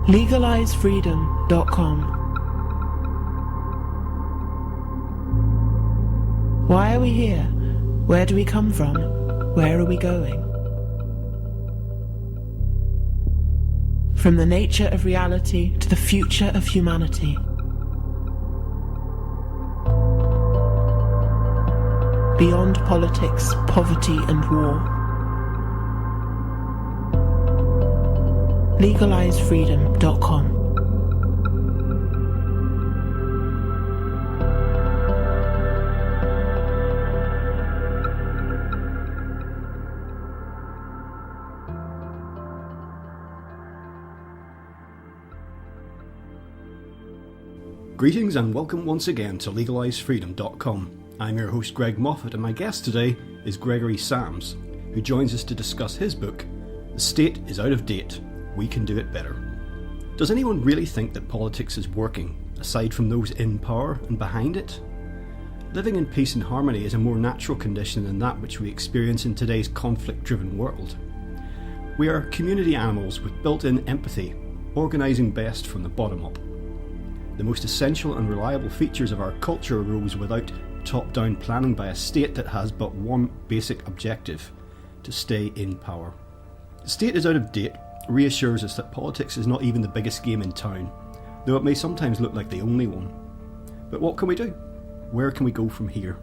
LegalizeFreedom.com. Why are we here? Where do we come from? Where are we going? From the nature of reality to the future of humanity. Beyond politics, poverty and war. LegalizeFreedom.com. Greetings and welcome once again to LegalizeFreedom.com. I'm your host Greg Moffat, and my guest today is Gregory Sams, who joins us to discuss his book, The State is Out of Date, We Can Do It Better. Does anyone really think that politics is working, aside from those in power and behind it? Living in peace and harmony is a more natural condition than that which we experience in today's conflict-driven world. We are community animals with built-in empathy, organising best from the bottom up. The most essential and reliable features of our culture arose without top-down planning by a state that has but one basic objective: to stay in power. The state is out of date reassures us that politics is not even the biggest game in town, though it may sometimes look like the only one. But what can we do? Where can we go from here?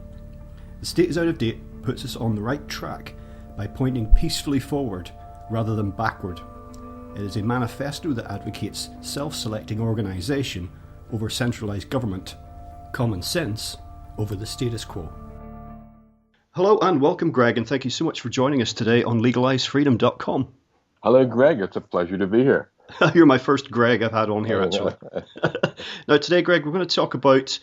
The state is out of date puts us on the right track by pointing peacefully forward rather than backward. It is a manifesto that advocates self-selecting organisation over centralized government, common sense over the status quo. Hello and welcome, Greg, and thank you so much for joining us today on LegalizeFreedom.com. Hello, Greg. It's a pleasure to be here. You're my first Greg I've had on here, actually. Now, today, Greg, we're going to talk about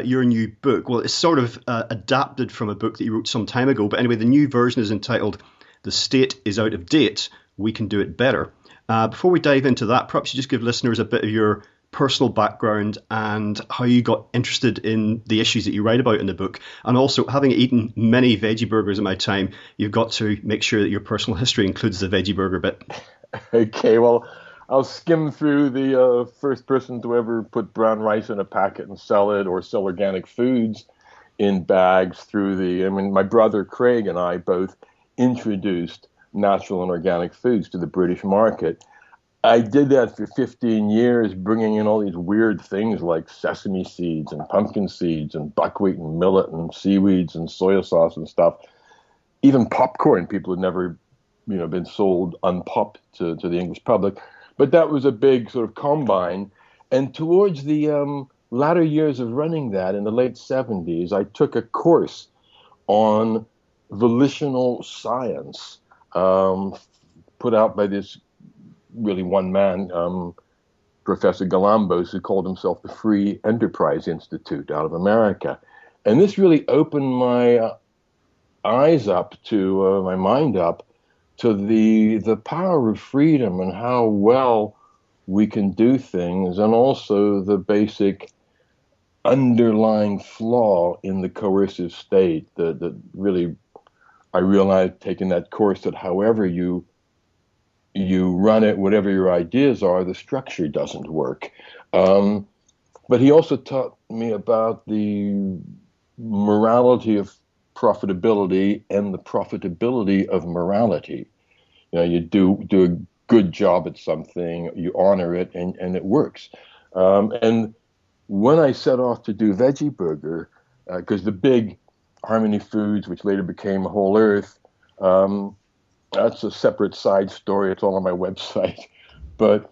your new book. Well, it's sort of adapted from a book that you wrote some time ago, but anyway, the new version is entitled The State is Out of Date, We Can Do It Better. Before we dive into that, perhaps you just give listeners a bit of your personal background and how you got interested in the issues that you write about in the book. And also, having eaten many veggie burgers in my time, you've got to make sure that your personal history includes the veggie burger bit. Okay, well, I'll skim through the first person to ever put brown rice in a packet and sell it, or sell organic foods in bags my brother Craig and I both introduced natural and organic foods to the British market. I did that for 15 years, bringing in all these weird things like sesame seeds and pumpkin seeds and buckwheat and millet and seaweeds and soy sauce and stuff. Even popcorn, people had never, been sold unpopped to the English public. But that was a big sort of combine. And towards the latter years of running that, in the late 70s, I took a course on volitional science, put out by this really one man, Professor Galambos, who called himself the Free Enterprise Institute out of America. And this really opened my eyes up to, my mind up to the power of freedom and how well we can do things, and also the basic underlying flaw in the coercive state that really, I realized taking that course, that however you run it, whatever your ideas are, the structure doesn't work. But he also taught me about the morality of profitability and the profitability of morality. You do a good job at something, you honor it, and it works. And when I set off to do Veggie Burger, because the big Harmony Foods, which later became Whole Earth, that's a separate side story. It's all on my website. But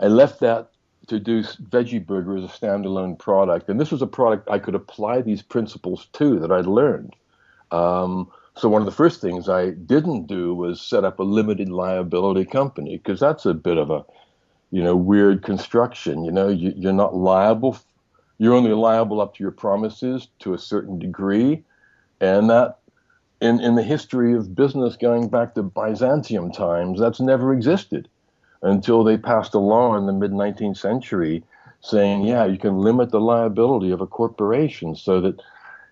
I left that to do Veggie Burger as a standalone product. And this was a product I could apply these principles to that I'd learned. So one of the first things I didn't do was set up a limited liability company, because that's a bit of a, weird construction. You're not liable. You're only liable up to your promises to a certain degree. And that, in the history of business going back to Byzantium times, that's never existed until they passed a law in the mid-19th century saying, you can limit the liability of a corporation so that,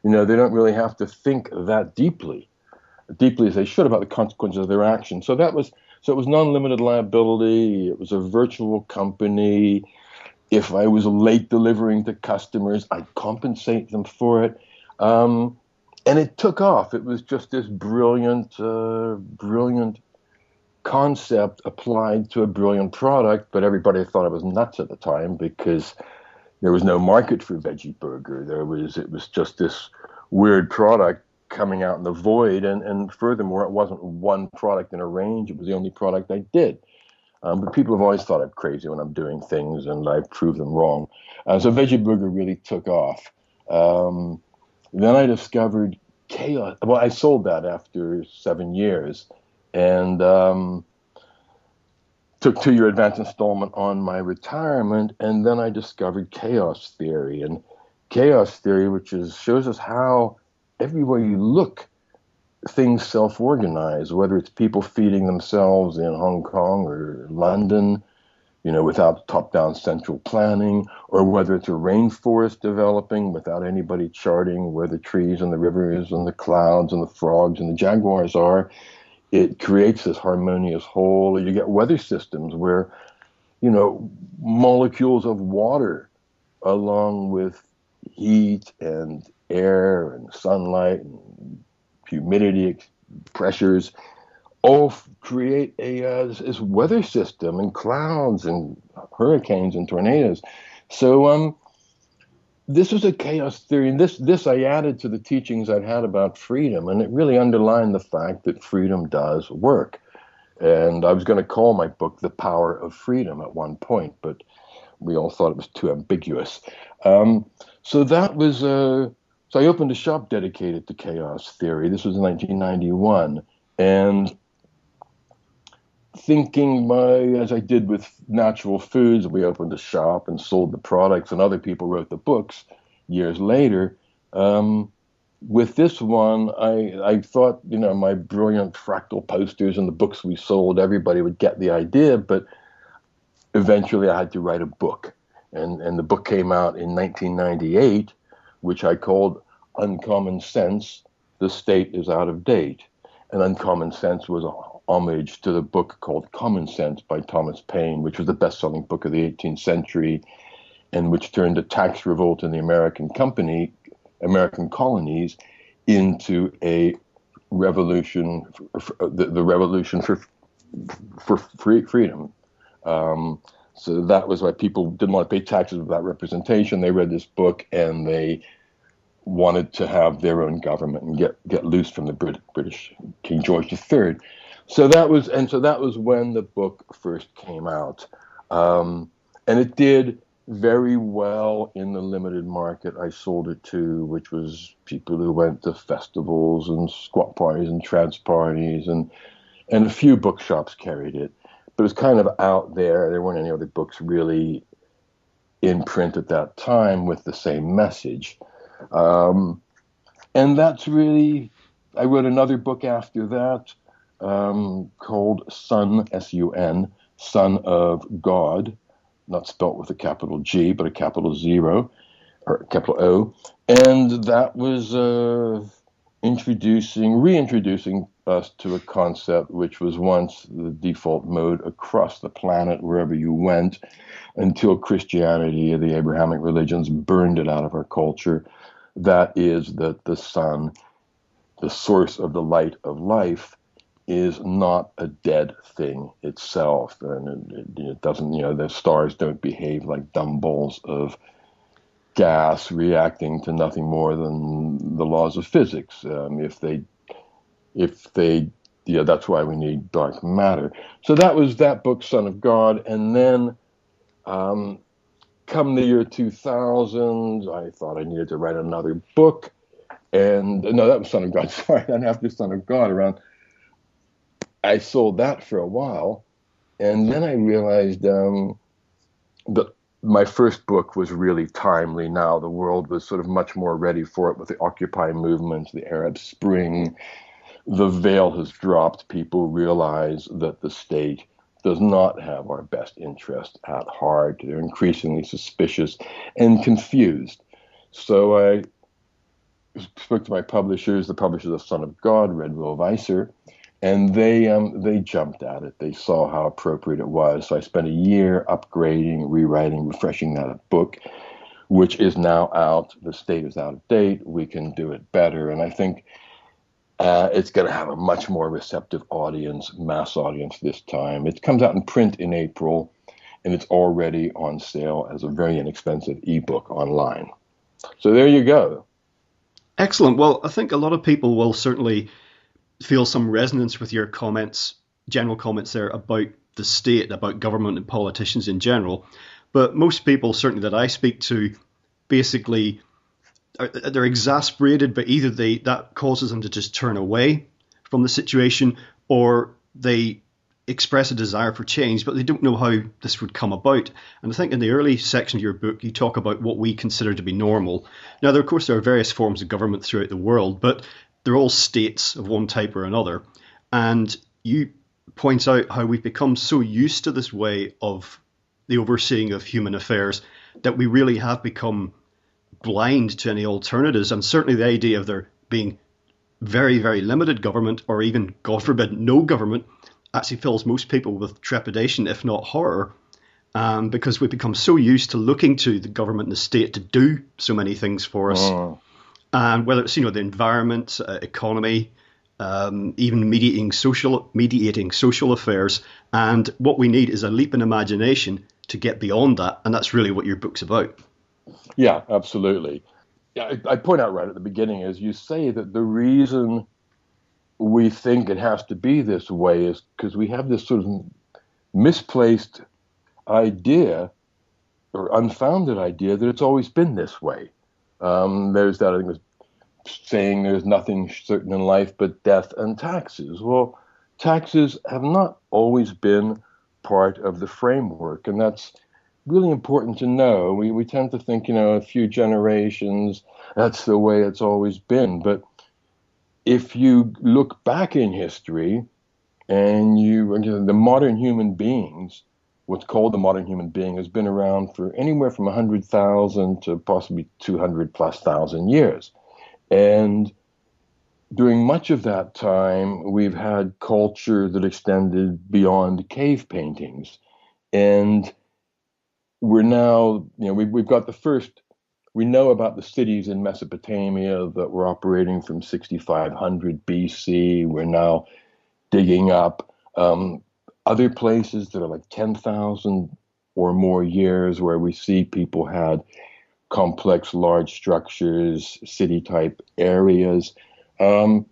they don't really have to think that deeply as they should about the consequences of their action. So that was So it was non-limited liability. It was a virtual company. If I was late delivering to customers, I'd compensate them for it. And it took off. It was just this brilliant concept applied to a brilliant product, but everybody thought I was nuts at the time because there was no market for veggie burger. It was just this weird product coming out in the void, and furthermore, it wasn't one product in a range. It was the only product I did. But people have always thought I'm crazy when I'm doing things, and I've proved them wrong. So veggie burger really took off. Then I discovered chaos. Well, I sold that after 7 years, and took 2-year advance installment on my retirement. And then I discovered chaos theory, which shows us how everywhere you look, things self-organize, whether it's people feeding themselves in Hong Kong or London, without top-down central planning, or whether it's a rainforest developing without anybody charting where the trees and the rivers and the clouds and the frogs and the jaguars are. It creates this harmonious whole. You get weather systems where, molecules of water, along with heat and air and sunlight and humidity pressures, all create this weather system, and clouds and hurricanes and tornadoes. So this was a chaos theory, and this I added to the teachings I'd had about freedom, and it really underlined the fact that freedom does work. And I was going to call my book The Power of Freedom at one point, but we all thought it was too ambiguous. So that was so I opened a shop dedicated to chaos theory. This was in 1991, and thinking as I did with natural foods, we opened a shop and sold the products, and other people wrote the books years later. With this one, I thought, my brilliant fractal posters and the books we sold, everybody would get the idea, but eventually I had to write a book. And the book came out in 1998, which I called Uncommon Sense, The State is Out of Date. And Uncommon Sense was a homage to the book called Common Sense by Thomas Paine, which was the best-selling book of the 18th century, and which turned a tax revolt in the American colonies into a revolution, the revolution for freedom. So that was why people didn't want to pay taxes without representation. They read this book and they wanted to have their own government and get loose from the British King George III. So that was when the book first came out, and it did very well in the limited market I sold it to, which was people who went to festivals and squat parties and trance parties, and a few bookshops carried it. But it was kind of out there. There weren't any other books really in print at that time with the same message. And that's really, I wrote another book after that called Son, S-U-N, Son of God, not spelt with a capital G, but a capital zero, or capital O. And that was reintroducing us to a concept which was once the default mode across the planet, wherever you went, until Christianity or the Abrahamic religions burned it out of our culture. That is that the sun, the source of the light of life, is not a dead thing itself. And it doesn't, the stars don't behave like dumb balls of gas reacting to nothing more than the laws of physics. If they, that's why we need dark matter. So that was that book, Son of God. And then come the year 2000, I thought I needed to write another book. And no, that was Son of God. Sorry, then after Son of God, I sold that for a while. And then I realized that my first book was really timely now. The world was sort of much more ready for it with the Occupy movement, the Arab Spring. The veil has dropped. People realize that the state does not have our best interest at heart. They're increasingly suspicious and confused. So I spoke to my publishers, the publishers of Son of God, Red Will Weiser, And they jumped at it. They saw how appropriate it was. So I spent a year upgrading, rewriting, refreshing that book, which is now out. The state is out of date. We can do it better. And I think it's going to have a much more receptive audience, mass audience this time. It comes out in print in April, and it's already on sale as a very inexpensive ebook online. So there you go. Excellent. Well, I think a lot of people will certainly feel some resonance with your comments, general comments there about the state, about government and politicians in general. But most people, certainly that I speak to, basically they're exasperated, but either that causes them to just turn away from the situation, or they express a desire for change, but they don't know how this would come about. And I think in the early section of your book, you talk about what we consider to be normal. Now, of course, there are various forms of government throughout the world, but they're all states of one type or another. And you point out how we've become so used to this way of the overseeing of human affairs that we really have become blind to any alternatives. And certainly the idea of there being very, very limited government, or even, God forbid, no government, actually fills most people with trepidation, if not horror, because we've become so used to looking to the government and the state to do so many things for us. And whether it's, the environment, economy, even mediating social affairs. And what we need is a leap in imagination to get beyond that. And that's really what your book's about. Yeah, absolutely. Yeah, I point out right at the beginning, as you say, that the reason we think it has to be this way is because we have this sort of misplaced idea or unfounded idea that it's always been this way. There's that, I think, was saying there's nothing certain in life but death and taxes. Well, taxes have not always been part of the framework, and that's really important to know. We tend to think, a few generations, that's the way it's always been. But if you look back in history and the modern human beings, what's called the modern human being, has been around for anywhere from 100,000 to possibly 200,000+ years. And during much of that time, we've had culture that extended beyond cave paintings. And we're now, we've got we know about the cities in Mesopotamia that were operating from 6,500 BC. We're now digging up other places that are like 10,000 or more years, where we see people had complex, large structures, city-type areas. And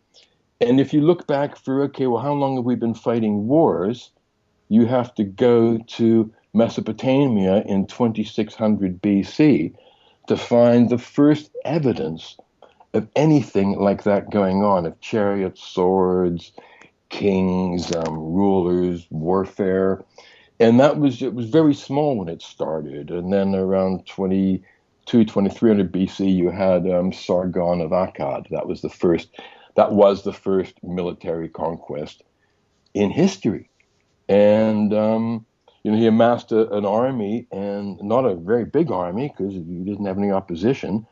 if you look back for, how long have we been fighting wars? You have to go to Mesopotamia in 2600 BC to find the first evidence of anything like that going on, of chariots, swords, kings, rulers, warfare. And it was very small when it started. And then around 2300 BC, you had Sargon of Akkad. That was the first military conquest in history. And he amassed an army, and not a very big army because he didn't have any opposition.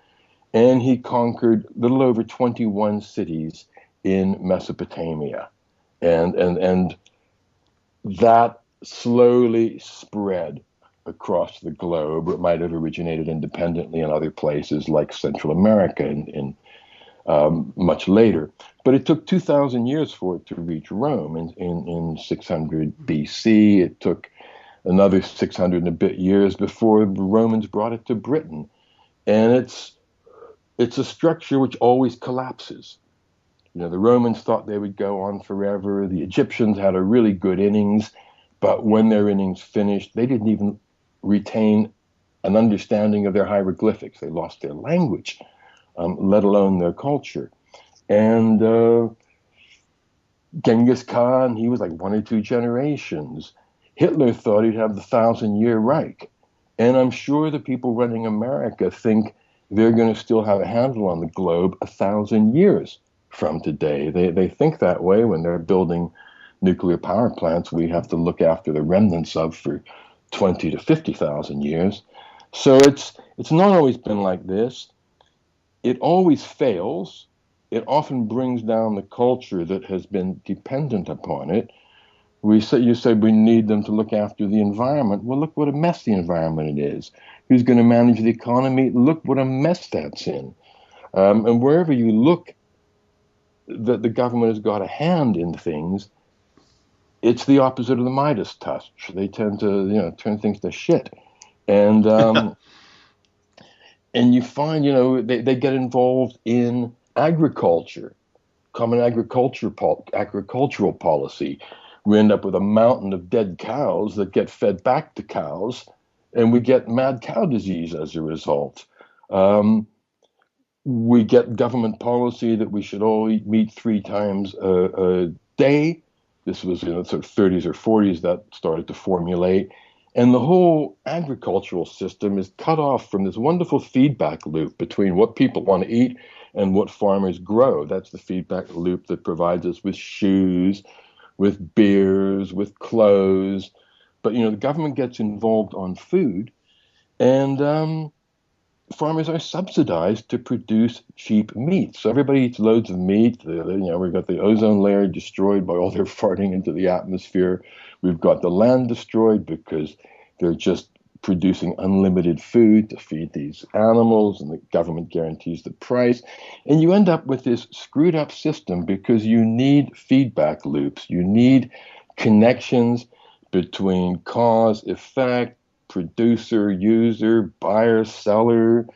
And he conquered a little over 21 cities in Mesopotamia. And that slowly spread across the globe. It might have originated independently in other places like Central America in much later. But it took 2,000 years for it to reach Rome in 600 BC. It took another 600 and a bit years before the Romans brought it to Britain. And it's a structure which always collapses. The Romans thought they would go on forever. The Egyptians had a really good innings, but when their innings finished, they didn't even retain an understanding of their hieroglyphics. They lost their language, let alone their culture. And Genghis Khan, he was like 1 or 2 generations. Hitler thought he'd have the 1,000-year Reich. And I'm sure the people running America think they're going to still have a handle on the globe 1,000 years from today. They think that way when they're building nuclear power plants we have to look after the remnants of for 20 to 50,000 years. So it's not always been like this. It always fails. it often brings down the culture that has been dependent upon it. You said we need them to look after the environment. Well, look what a mess the environment it is. Who's going to manage the economy? Look what a mess that's in. And wherever you look, that the government has got a hand in things, it's the opposite of the Midas touch. They tend to, turn things to shit. And and you find, they get involved in agriculture, common agricultural policy. We end up with a mountain of dead cows that get fed back to cows, and we get mad cow disease as a result. We get government policy that we should all eat meat 3 times a day. This was in the sort of 30s or 40s that started to formulate. And the whole agricultural system is cut off from this wonderful feedback loop between what people want to eat and what farmers grow. That's the feedback loop that provides us with shoes, with beers, with clothes. But, the government gets involved on food, and farmers are subsidized to produce cheap meat. So everybody eats loads of meat. We've got the ozone layer destroyed by all their farting into the atmosphere. We've got the land destroyed because they're just producing unlimited food to feed these animals, and the government guarantees the price. And you end up with this screwed up system because you need feedback loops. You need connections between cause, effect, producer, user, buyer, seller,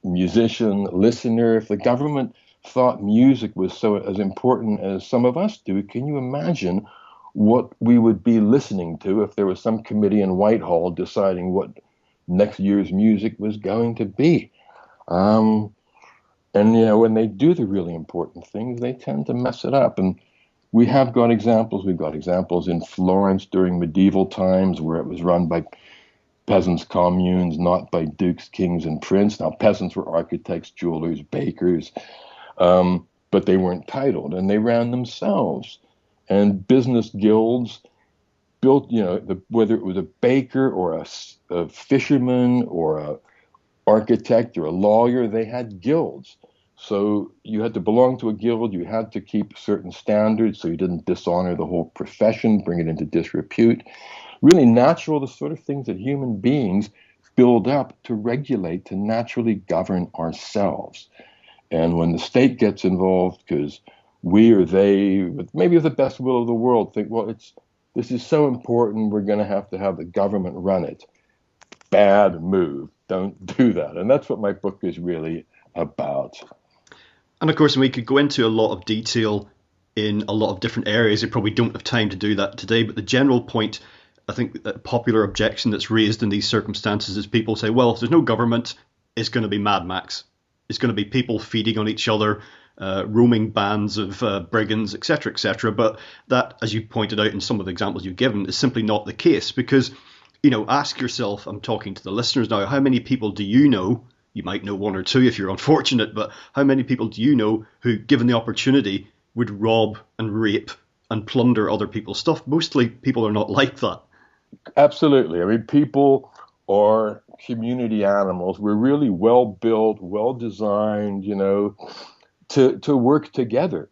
musician, listener. If the government thought music was so as important as some of us do, can you imagine what we would be listening to if there was some committee in Whitehall deciding what next year's music was going to be? And when they do the really important things, they tend to mess it up. And we have got examples. We've got examples in Florence during medieval times where it was run by peasants' communes, not by dukes, kings, and princes. Now, peasants were architects, jewelers, bakers, but they weren't titled, and they ran themselves. And business guilds built, whether it was a baker or a fisherman or a architect or a lawyer, they had guilds. So you had to belong to a guild. You had to keep certain standards so you didn't dishonor the whole profession, bring it into disrepute. Really natural, the sort of things that human beings build up to regulate, to naturally govern ourselves. And when the state gets involved, because we or they, maybe with the best will of the world, think, well, this is so important, we're going to have the government run it. Bad move. Don't do that. And that's what my book is really about. And of course, we could go into a lot of detail in a lot of different areas. We probably don't have time to do that today, but the general point, I think, that popular objection that's raised in these circumstances is people say, well, if there's no government, it's going to be Mad Max. It's going to be people feeding on each other, roaming bands of brigands, etc., etc. But that, as you pointed out in some of the examples you've given, is simply not the case because, ask yourself, I'm talking to the listeners now, how many people do you know, you might know 1 or 2 if you're unfortunate, but how many people do you know who, given the opportunity, would rob and rape and plunder other people's stuff? Mostly people are not like that. Absolutely. I mean, people are community animals. We're really well built, well designed, to work together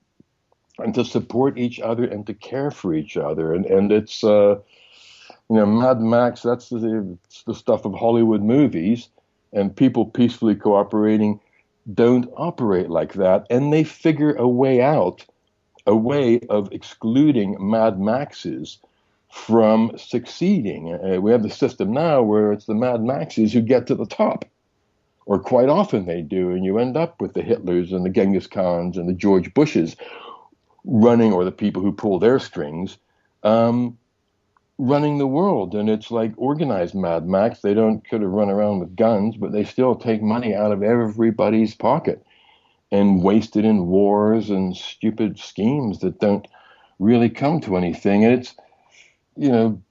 and to support each other and to care for each other. And it's, Mad Max, that's the stuff of Hollywood movies, and people peacefully cooperating don't operate like that. And they figure a way out, a way of excluding Mad Maxes from succeeding. We have the system now where it's the Mad Maxes who get to the top, or quite often they do, and you end up with the Hitlers and the Genghis Khans and the George Bushes running, or the people who pull their strings, running the world. And it's like organized Mad Max. They could have run around with guns, but they still take money out of everybody's pocket and waste it in wars and stupid schemes that don't really come to anything. And it's,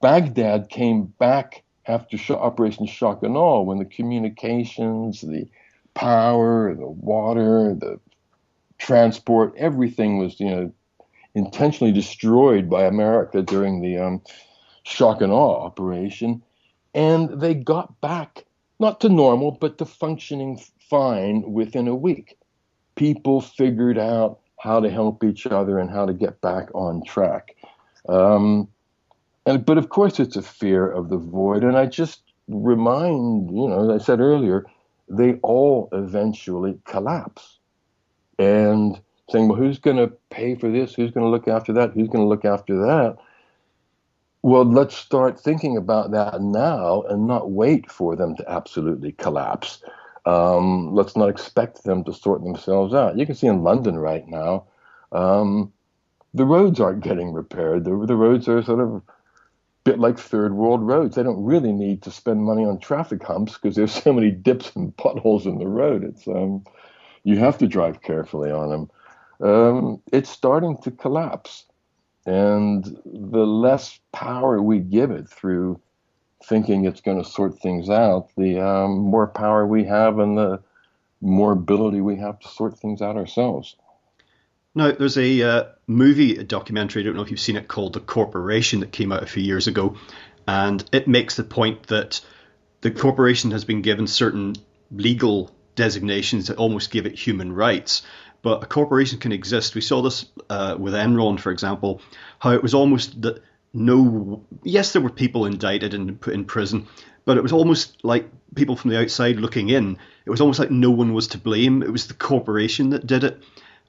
Baghdad came back after Operation Shock and Awe, when the communications, the power, the water, the transport, everything was, intentionally destroyed by America during the Shock and Awe operation. And they got back, not to normal, but to functioning fine within a week. people figured out how to help each other and how to get back on track. But of course, it's a fear of the void. And I just remind, as I said earlier, they all eventually collapse. And saying, well, who's going to pay for this? Who's going to look after that? Who's going to look after that? Well, let's start thinking about that now and not wait for them to absolutely collapse. Let's not expect them to sort themselves out. You can see in London right now, the roads aren't getting repaired. The roads are sort of a bit like third world roads. They don't really need to spend money on traffic humps because there's so many dips and potholes in the road. It's you have to drive carefully on them. It's starting to collapse. And the less power we give it through thinking it's going to sort things out, the more power we have and the more ability we have to sort things out ourselves. Now, there's a a documentary, I don't know if you've seen it, called The Corporation that came out a few years ago. And it makes the point that the corporation has been given certain legal designations that almost give it human rights. But a corporation can exist. We saw this with Enron, for example, how it was almost that yes, there were people indicted and put in prison, but it was almost like people from the outside looking in. It was almost like no one was to blame. It was the corporation that did it.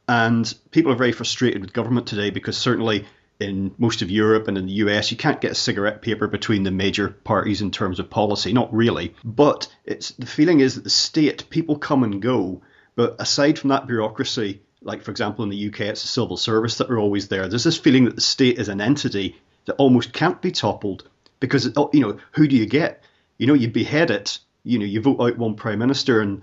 And people are very frustrated with government today because certainly in most of Europe and in the US, you can't get a cigarette paper between the major parties in terms of policy. Not really. But the feeling is that the state, people come and go. But aside from that bureaucracy, like, for example, in the UK, it's the civil service that are always there. There's this feeling that the state is an entity that almost can't be toppled because, who do you get? You behead it, you vote out one prime minister and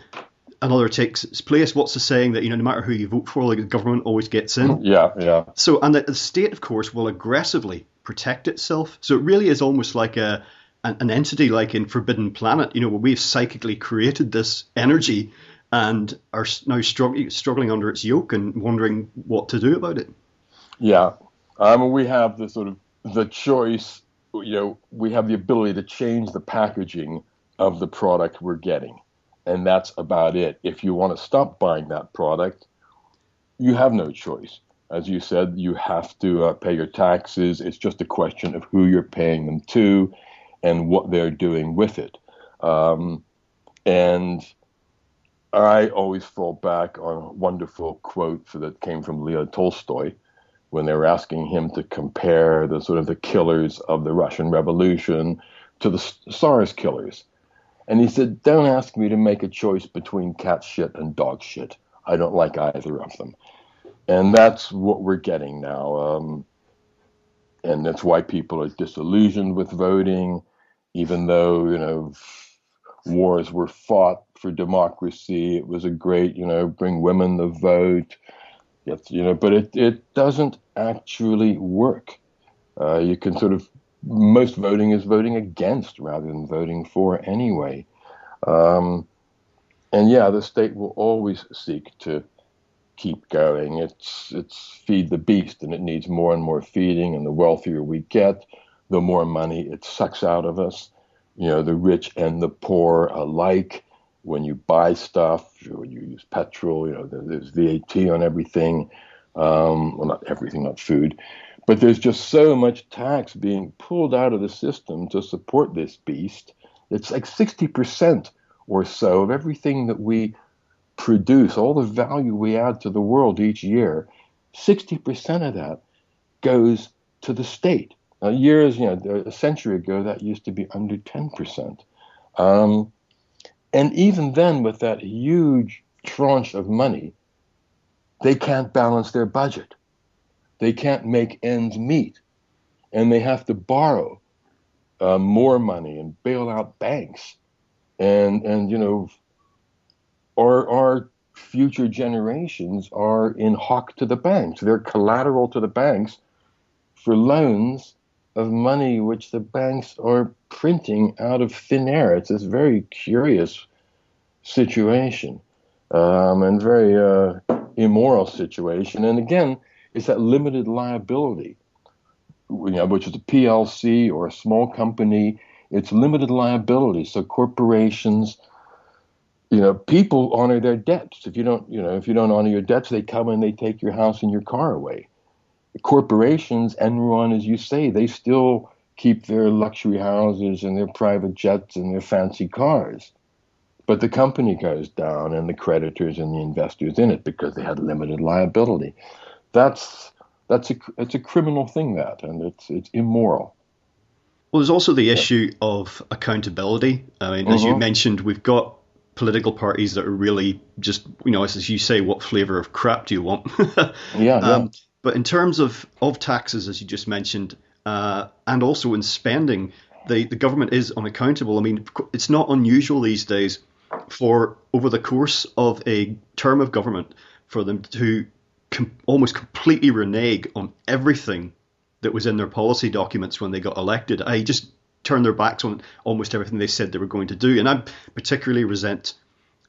another takes its place. What's the saying that, no matter who you vote for, like, the government always gets in? Yeah. So, and the state, of course, will aggressively protect itself. So it really is almost like an entity like in Forbidden Planet, where we've psychically created this energy and are now struggling under its yoke and wondering what to do about it. Yeah. We have the choice, we have the ability to change the packaging of the product we're getting. And that's about it. If you want to stop buying that product, you have no choice. As you said, you have to pay your taxes. It's just a question of who you're paying them to and what they're doing with it. And I always fall back on a wonderful quote that came from Leo Tolstoy when they were asking him to compare the killers of the Russian Revolution to the Tsar's killers. And he said, don't ask me to make a choice between cat shit and dog shit. I don't like either of them. And that's what we're getting now. And that's why people are disillusioned with voting, even though, wars were fought for democracy. It was a great, bring women the vote. But it doesn't actually work. You can most voting is voting against rather than voting for anyway. And the state will always seek to keep going. It's feed the beast, and it needs more and more feeding. And the wealthier we get, the more money it sucks out of us. The rich and the poor alike. When you buy stuff, when you use petrol, there's VAT on everything. Well, not everything, not food. But there's just so much tax being pulled out of the system to support this beast. It's like 60% or so of everything that we produce, all the value we add to the world each year, 60% of that goes to the state. A century ago, that used to be under 10%. And even then, with that huge tranche of money, they can't balance their budget. They can't make ends meet. And they have to borrow more money and bail out banks. And our future generations are in hock to the banks. They're collateral to the banks for loans of money which the banks are printing out of thin air. It's this very curious situation and very immoral situation. And again, it's that limited liability, which is a PLC or a small company. It's limited liability. So corporations, People honor their debts. If you don't honor your debts, they come and they take your house and your car away. Corporations, Enron, as you say, they still keep their luxury houses and their private jets and their fancy cars. But the company goes down and the creditors and the investors in it because they had limited liability. It's a criminal thing, and it's immoral. Well, there's also the issue of accountability. I mean, as you mentioned, we've got political parties that are really just, as you say, what flavor of crap do you want? Yeah. But in terms of taxes, as you just mentioned, and also in spending, the government is unaccountable. I mean, it's not unusual these days for, over the course of a term of government, for them to almost completely renege on everything that was in their policy documents when they got elected. I just turn their backs on almost everything they said they were going to do. And I particularly resent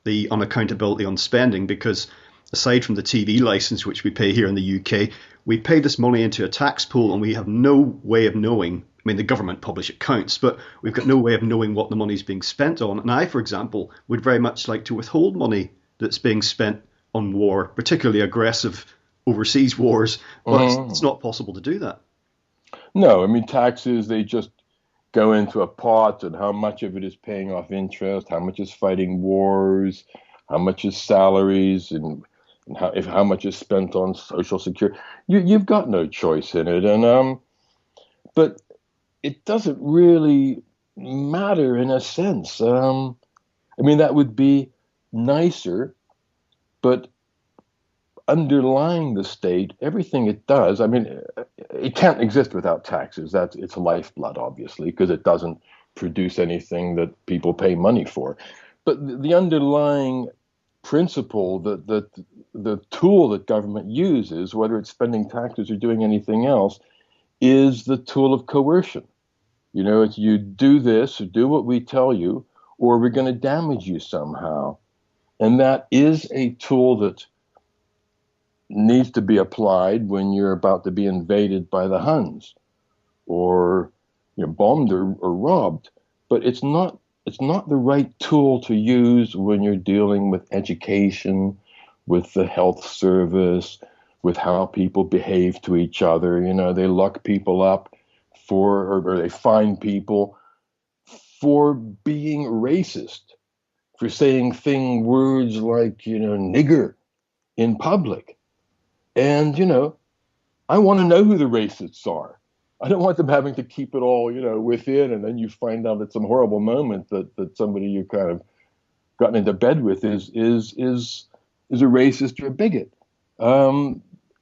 the unaccountability on spending because, aside from the TV license, which we pay here in the UK, we pay this money into a tax pool and we have no way of knowing. I mean, the government publish accounts, but we've got no way of knowing what the money's being spent on. And I, for example, would very much like to withhold money that's being spent on war, particularly aggressive overseas wars, but it's not possible to do that. No, I mean, taxes, they just go into a pot, and how much of it is paying off interest, how much is fighting wars, how much is salaries, and how much is spent on social security. You've got no choice in it, but it doesn't really matter in a sense. I mean, that would be nicer, but underlying the state, everything it does, I mean, it can't exist without taxes. That's its lifeblood, obviously, because it doesn't produce anything that people pay money for. But the underlying principle, the tool that government uses, whether it's spending taxes or doing anything else, is the tool of coercion. It's you do this or do what we tell you, or we're going to damage you somehow. And that is a tool that needs to be applied when you're about to be invaded by the Huns or bombed or robbed. But it's not the right tool to use when you're dealing with education, with the health service, with how people behave to each other. They lock people up or they fine people for being racist, for saying words like, nigger in public. And, I want to know who the racists are. I don't want them having to keep it all, within, and then you find out at some horrible moment that somebody you kind of gotten into bed with is a racist or a bigot.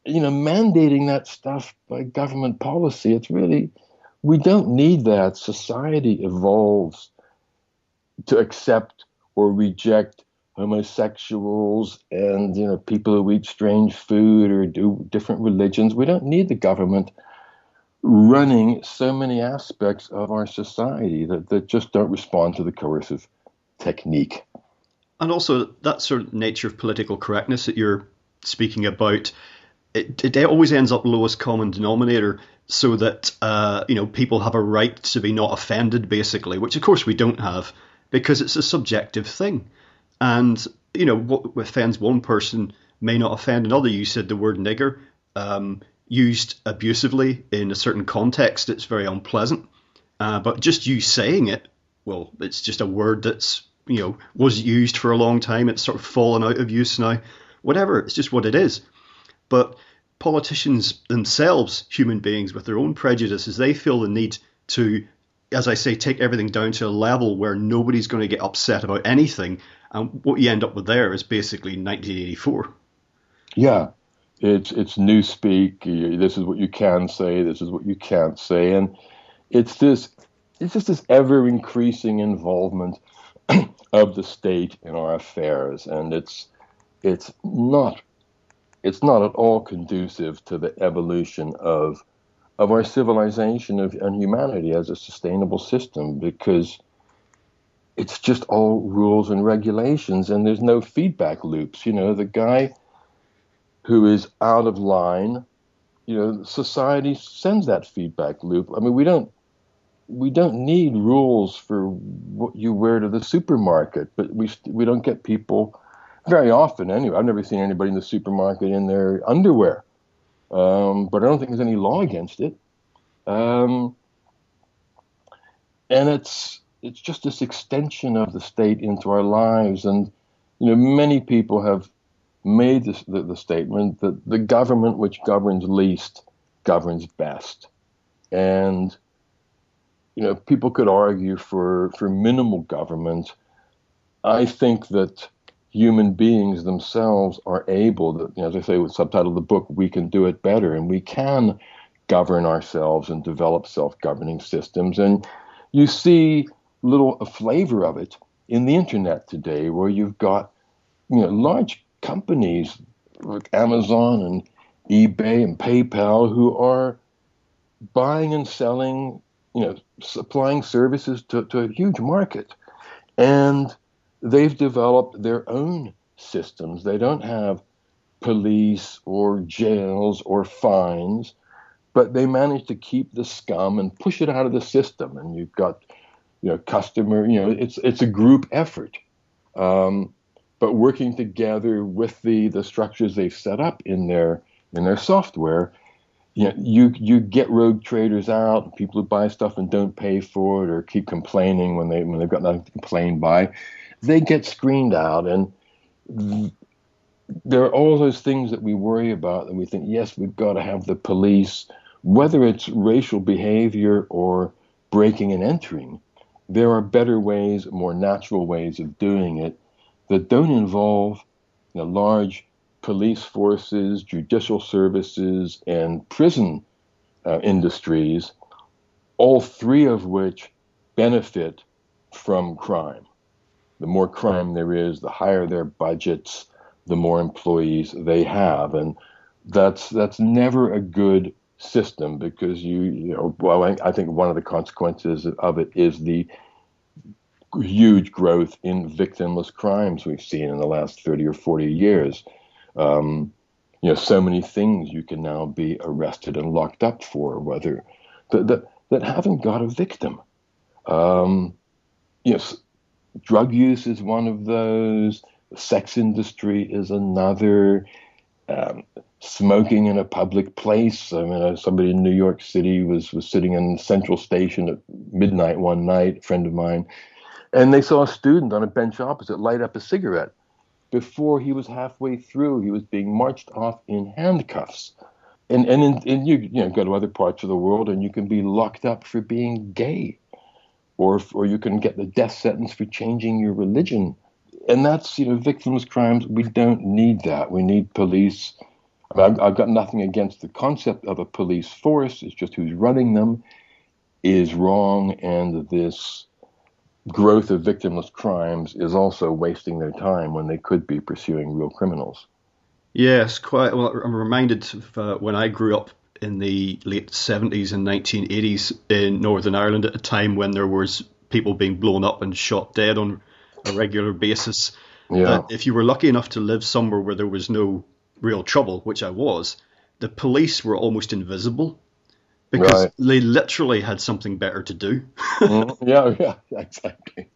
Mandating that stuff by government policy, it's really, we don't need that. Society evolves to accept or reject homosexuals and people who eat strange food or do different religions. We don't need the government running so many aspects of our society that just don't respond to the coercive technique. And also that sort of nature of political correctness that you're speaking about, it always ends up lowest common denominator, so that people have a right to be not offended, basically, which of course we don't have, because it's a subjective thing. And, what offends one person may not offend another. You said the word nigger, used abusively in a certain context, it's very unpleasant. But just you saying it, well, it's just a word that's, was used for a long time. It's sort of fallen out of use now. Whatever, it's just what it is. But politicians themselves, human beings with their own prejudices, they feel the need to, as I say, take everything down to a level where nobody's going to get upset about anything. And what you end up with there is basically 1984. Yeah, it's newspeak. This is what you can say. This is what you can't say, and it's just this ever increasing involvement of the state in our affairs, and it's not at all conducive to the evolution of our civilization and humanity as a sustainable system, because it's just all rules and regulations, and there's no feedback loops. The guy who is out of line, society sends that feedback loop. I mean, we don't we don't need rules for what you wear to the supermarket, but we don't get people very often anyway. I've never seen anybody in the supermarket in their underwear, but I don't think there's any law against it. And it's just this extension of the state into our lives. And many people have made the statement that the government which governs least governs best. And people could argue for minimal government. I think that human beings themselves are able to, as I say with the subtitle of the book, we can do it better, and we can govern ourselves and develop self-governing systems. And you see a flavor of it in the internet today, where you've got large companies like Amazon and eBay and PayPal who are buying and selling, supplying services to a huge market. And they've developed their own systems. They don't have police or jails or fines, but they manage to keep the scum and push it out of the system. And you've got, customer, it's a group effort. But working together with the structures they've set up in their software, you get rogue traders out, people who buy stuff and don't pay for it or keep complaining when they've got nothing to complain by. They get screened out, and there are all those things that we worry about, and we think, yes, we've got to have the police, whether it's racial behavior or breaking and entering. There are better ways, more natural ways of doing it that don't involve large police forces, judicial services, and prison industries, all three of which benefit from crime. The more crime there is, the higher their budgets, the more employees they have. And that's never a good system, because I think one of the consequences of it is the huge growth in victimless crimes we've seen in the last 30 or 40 years. So many things you can now be arrested and locked up for, whether that haven't got a victim. Drug use is one of those. The sex industry is another. Smoking in a public place. I mean, somebody in New York City was sitting in Central Station at midnight one night, a friend of mine, and they saw a student on a bench opposite light up a cigarette. Before he was halfway through, he was being marched off in handcuffs. And you go to other parts of the world and you can be locked up for being gay, or you can get the death sentence for changing your religion. And that's, victimless crimes. We don't need that. We need police. I mean, I've got nothing against the concept of a police force. It's just who's running them is wrong. And this growth of victimless crimes is also wasting their time when they could be pursuing real criminals. Yes, quite. Well, I'm reminded of when I grew up in the late 70s and 1980s in Northern Ireland, at a time when there was people being blown up and shot dead on a regular basis. Yeah. If you were lucky enough to live somewhere where there was no real trouble, which I was, the police were almost invisible, because they literally had something better to do. Yeah, exactly.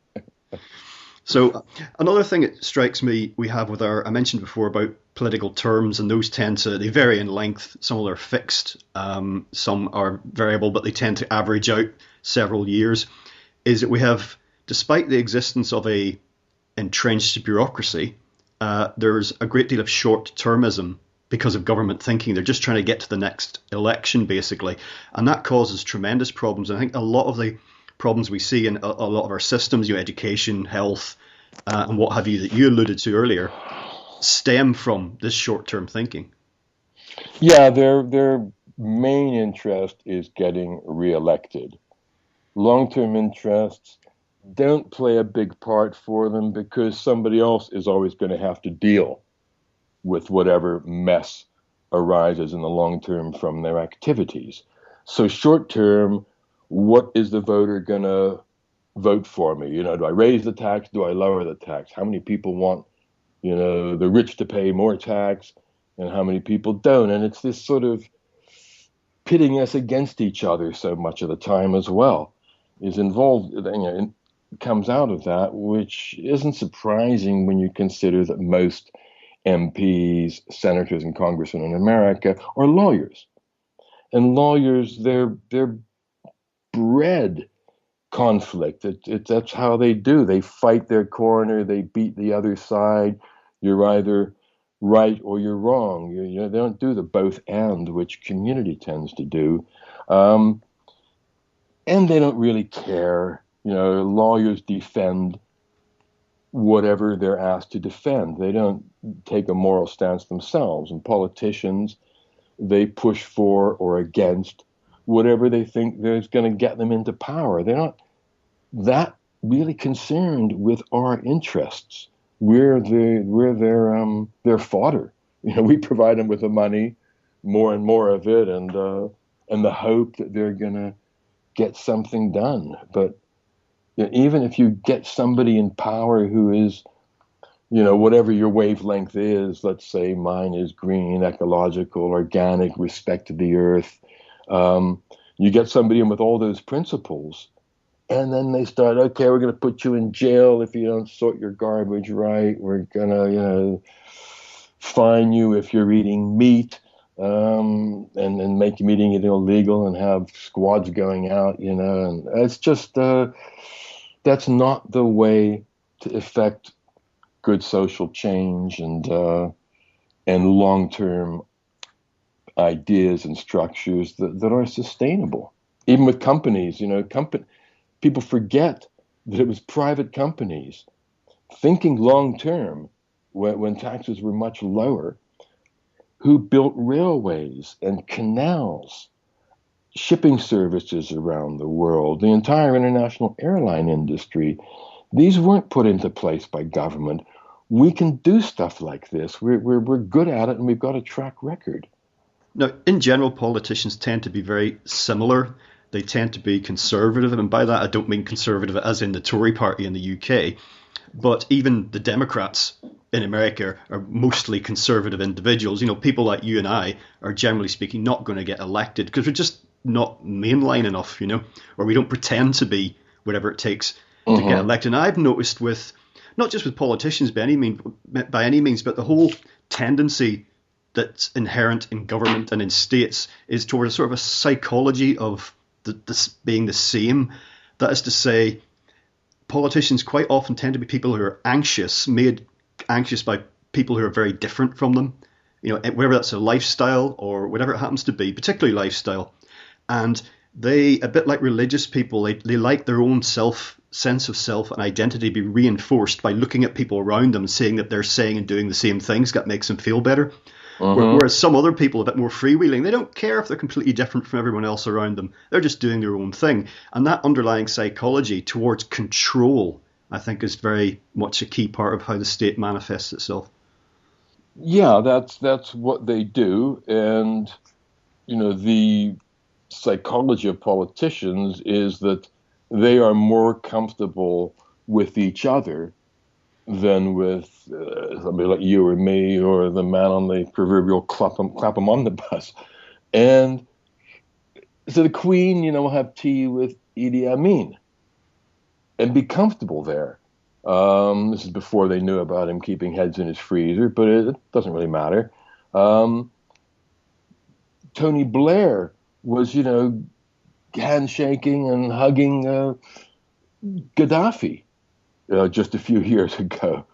So another thing that strikes me we have with I mentioned before about political terms, and those they vary in length. Some of them are fixed, some are variable, but they tend to average out several years, is that we have, despite the existence of a entrenched bureaucracy, there's a great deal of short-termism because of government thinking. They're just trying to get to the next election, basically. And that causes tremendous problems. And I think a lot of the problems we see in a lot of our systems, education, health, and what have you, that you alluded to earlier, stem from this short-term thinking. Yeah, their main interest is getting reelected. Long-term interests don't play a big part for them, because somebody else is always going to have to deal with whatever mess arises in the long term from their activities. So short term, what is the voter going to vote for me? Do I raise the tax? Do I lower the tax? How many people want, the rich to pay more tax, and how many people don't? And it's this sort of pitting us against each other so much of the time as well. is involved, comes out of that, which isn't surprising when you consider that most MPs, senators, and congressmen in America are lawyers. And lawyers, they're bred conflict. That's how they do. They fight their corner. They beat the other side. You're either right or you're wrong. They don't do the both and, which community tends to do. And they don't really care. Lawyers defend whatever they're asked to defend. They don't take a moral stance themselves. And politicians, they push for or against whatever they think is going to get them into power. They're not that really concerned with our interests. We're their fodder. We provide them with the money, more and more of it, and the hope that they're going to get something done. But even if you get somebody in power who is, whatever your wavelength is, let's say mine is green, ecological, organic, respect to the earth, you get somebody in with all those principles, and then they start, okay, we're going to put you in jail if you don't sort your garbage right. We're going to, fine you if you're eating meat, and make you eating it illegal and have squads going out, and it's just, that's not the way to effect good social change and long-term ideas and structures that are sustainable. Even with companies, people forget that it was private companies thinking long-term when taxes were much lower, who built railways and canals, shipping services around the world, the entire international airline industry. These weren't put into place by government. We can do stuff like this. We're good at it, and we've got a track record. Now, in general, politicians tend to be very similar. They tend to be conservative, and by that I don't mean conservative as in the Tory party in the UK, but even the Democrats in America are mostly conservative individuals. People like you and I are, generally speaking, not going to get elected because we're just not mainline enough, or we don't pretend to be whatever it takes to get elected. And I've noticed not just with politicians by any means, but the whole tendency that's inherent in government and in states is towards sort of a psychology of this being the same. That is to say, politicians quite often tend to be people who are made anxious by people who are very different from them, whether that's a lifestyle or whatever it happens to be, particularly lifestyle. And they, a bit like religious people, they like their own sense of self and identity be reinforced by looking at people around them and seeing that they're saying and doing the same things. That makes them feel better. Whereas some other people, a bit more freewheeling, they don't care if they're completely different from everyone else around them. They're just doing their own thing. And that underlying psychology towards control, I think, is very much a key part of how the state manifests itself. Yeah, that's what they do. And, the psychology of politicians is that they are more comfortable with each other than with somebody like you or me or the man on the proverbial clapham omnibus. And so the Queen, will have tea with Idi Amin and be comfortable there. This is before they knew about him keeping heads in his freezer, but it doesn't really matter. Tony Blair was, handshaking and hugging Gaddafi just a few years ago.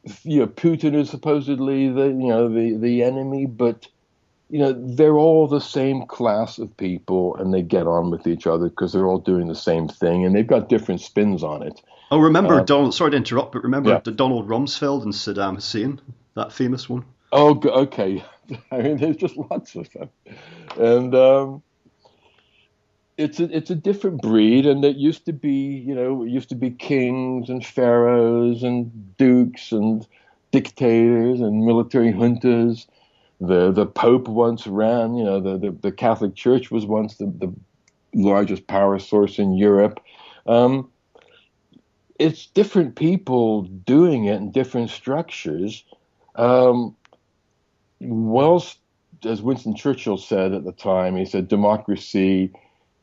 Putin is supposedly the enemy, but they're all the same class of people, and they get on with each other because they're all doing the same thing, and they've got different spins on it. Oh, remember Donald? Sorry to interrupt, but remember Donald Rumsfeld and Saddam Hussein, that famous one. Oh, okay. I mean, there's just lots of them, and it's a different breed, and it used to be kings and pharaohs and dukes and dictators and military juntas. The Pope once ran, the Catholic Church was once the largest power source in Europe. It's different people doing it in different structures. As Winston Churchill said at the time, he said, democracy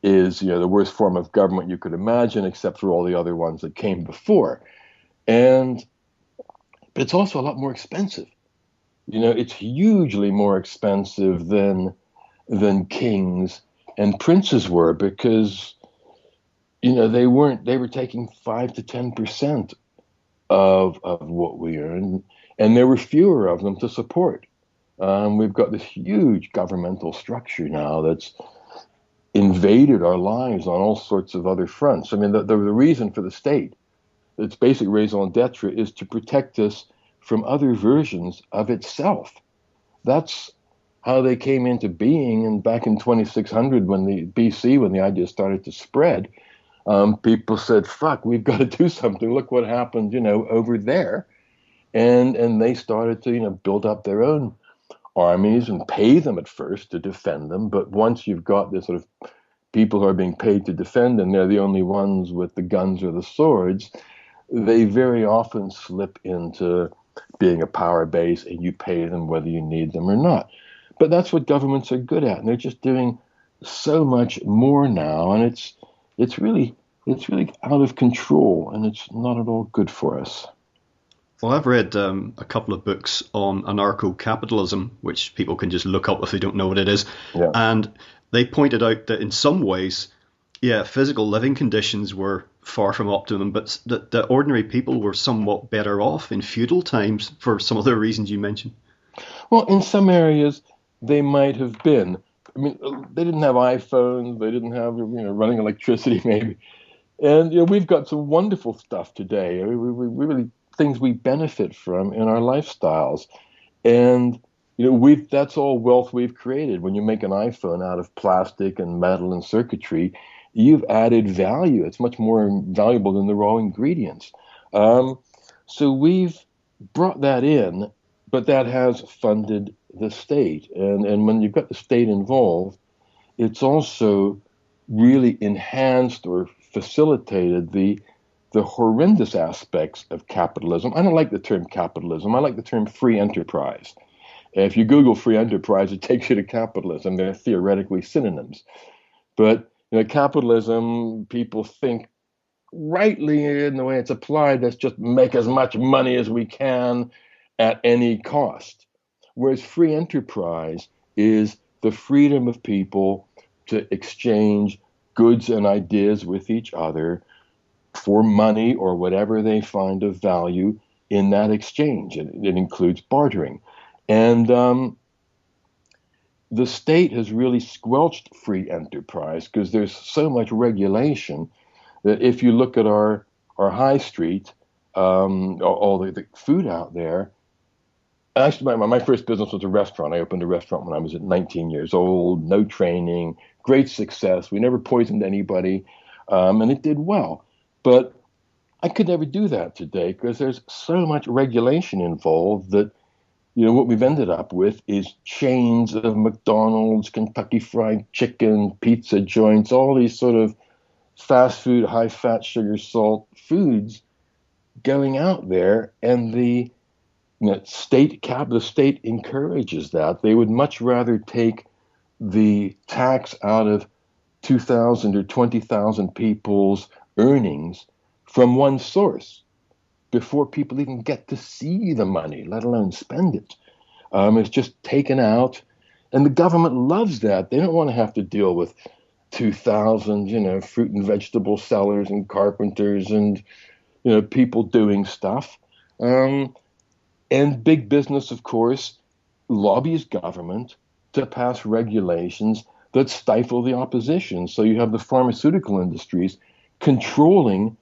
is, the worst form of government you could imagine, except for all the other ones that came before. But it's also a lot more expensive. It's hugely more expensive than kings and princes were, because they were taking 5 to 10% of what we earn, and there were fewer of them to support. We've got this huge governmental structure now that's invaded our lives on all sorts of other fronts. I mean, the reason for the state, its basic raison d'etre, is to protect us from other versions of itself. That's how they came into being. And back in 2600, when the idea started to spread, people said, "Fuck, we've got to do something. Look what happened, over there," and they started to, build up their own armies and pay them at first to defend them. But once you've got this sort of people who are being paid to defend, and they're the only ones with the guns or the swords, they very often slip into being a power base, and you pay them whether you need them or not. But that's what governments are good at, and they're just doing so much more now, and it's really out of control, and it's not at all good for us. Well, I've read a couple of books on anarcho-capitalism, which people can just look up if they don't know what it is. Yeah. And they pointed out that in some ways, physical living conditions were far from optimum, but the ordinary people were somewhat better off in feudal times for some of the reasons you mentioned. Well, in some areas, they might have been. I mean, they didn't have iPhones. They didn't have, running electricity, maybe. And, we've got some wonderful stuff today. We really, things we benefit from in our lifestyles. And, that's all wealth we've created. When you make an iPhone out of plastic and metal and circuitry, you've added value. It's much more valuable than the raw ingredients. So we've brought that in, but that has funded the state. And when you've got the state involved, it's also really enhanced or facilitated the horrendous aspects of capitalism. I don't like the term capitalism. I like the term free enterprise. If you Google free enterprise, it takes you to capitalism. They're theoretically synonyms. But capitalism, people think rightly in the way it's applied, let's just make as much money as we can at any cost. Whereas free enterprise is the freedom of people to exchange goods and ideas with each other for money or whatever they find of value in that exchange. It includes bartering. And the state has really squelched free enterprise because there's so much regulation that if you look at our high street, all the food out there. Actually, my first business was a restaurant. I opened a restaurant when I was 19 years old, no training, great success. We never poisoned anybody, and it did well. But I could never do that today because there's so much regulation involved that, what we've ended up with is chains of McDonald's, Kentucky Fried Chicken, pizza joints, all these sort of fast food, high fat, sugar, salt foods going out there, and the state encourages that. They would much rather take the tax out of 2,000 or 20,000 people's earnings from one source before people even get to see the money, let alone spend it. It's just taken out, and the government loves that. They don't want to have to deal with 2,000, fruit and vegetable sellers and carpenters and, people doing stuff. And big business, of course, lobbies government to pass regulations that stifle the opposition. So you have the pharmaceutical industries controlling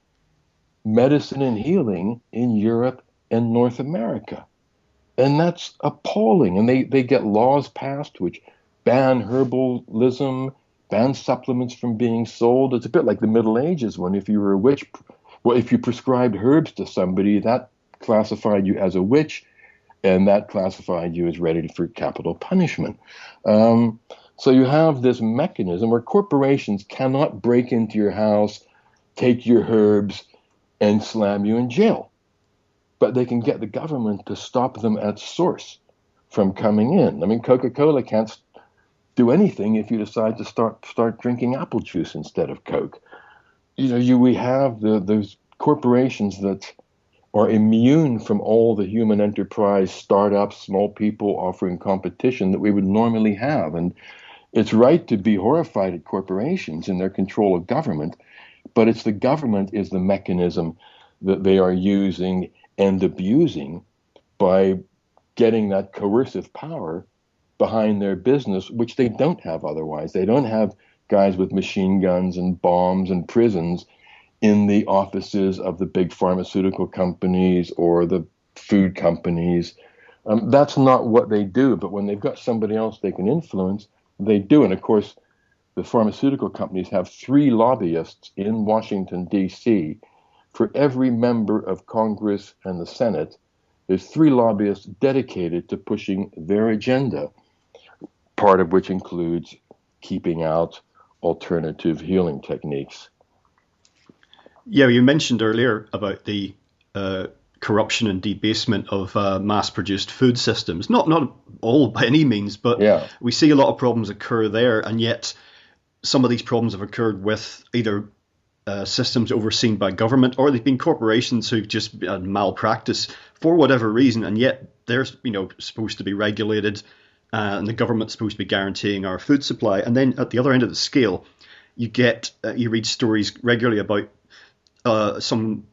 medicine and healing in Europe and North America. And that's appalling. And they get laws passed which ban herbalism, ban supplements from being sold. It's a bit like the Middle Ages when if you were a witch, if you prescribed herbs to somebody, that classified you as a witch, and that classified you as ready for capital punishment. So you have this mechanism where corporations cannot break into your house, take your herbs, and slam you in jail. But they can get the government to stop them at source from coming in. I mean, Coca-Cola can't do anything if you decide to start drinking apple juice instead of Coke. We have those corporations that are immune from all the human enterprise, startups, small people offering competition that we would normally have. And it's right to be horrified at corporations and their control of government, but it's the government is the mechanism that they are using and abusing by getting that coercive power behind their business, which they don't have otherwise. They don't have guys with machine guns and bombs and prisons in the offices of the big pharmaceutical companies or the food companies. That's not what they do. But when they've got somebody else they can influence, they do. And of course, the pharmaceutical companies have 3 lobbyists in Washington, D.C. For every member of Congress and the Senate, there's 3 lobbyists dedicated to pushing their agenda, part of which includes keeping out alternative healing techniques. Yeah, you mentioned earlier about the corruption and debasement of mass-produced food systems. Not all by any means, but yeah. We see a lot of problems occur there, and yet some of these problems have occurred with either systems overseen by government, or they've been corporations who've just malpractice for whatever reason, and yet they're supposed to be regulated, and the government's supposed to be guaranteeing our food supply. And then at the other end of the scale, you read stories regularly about some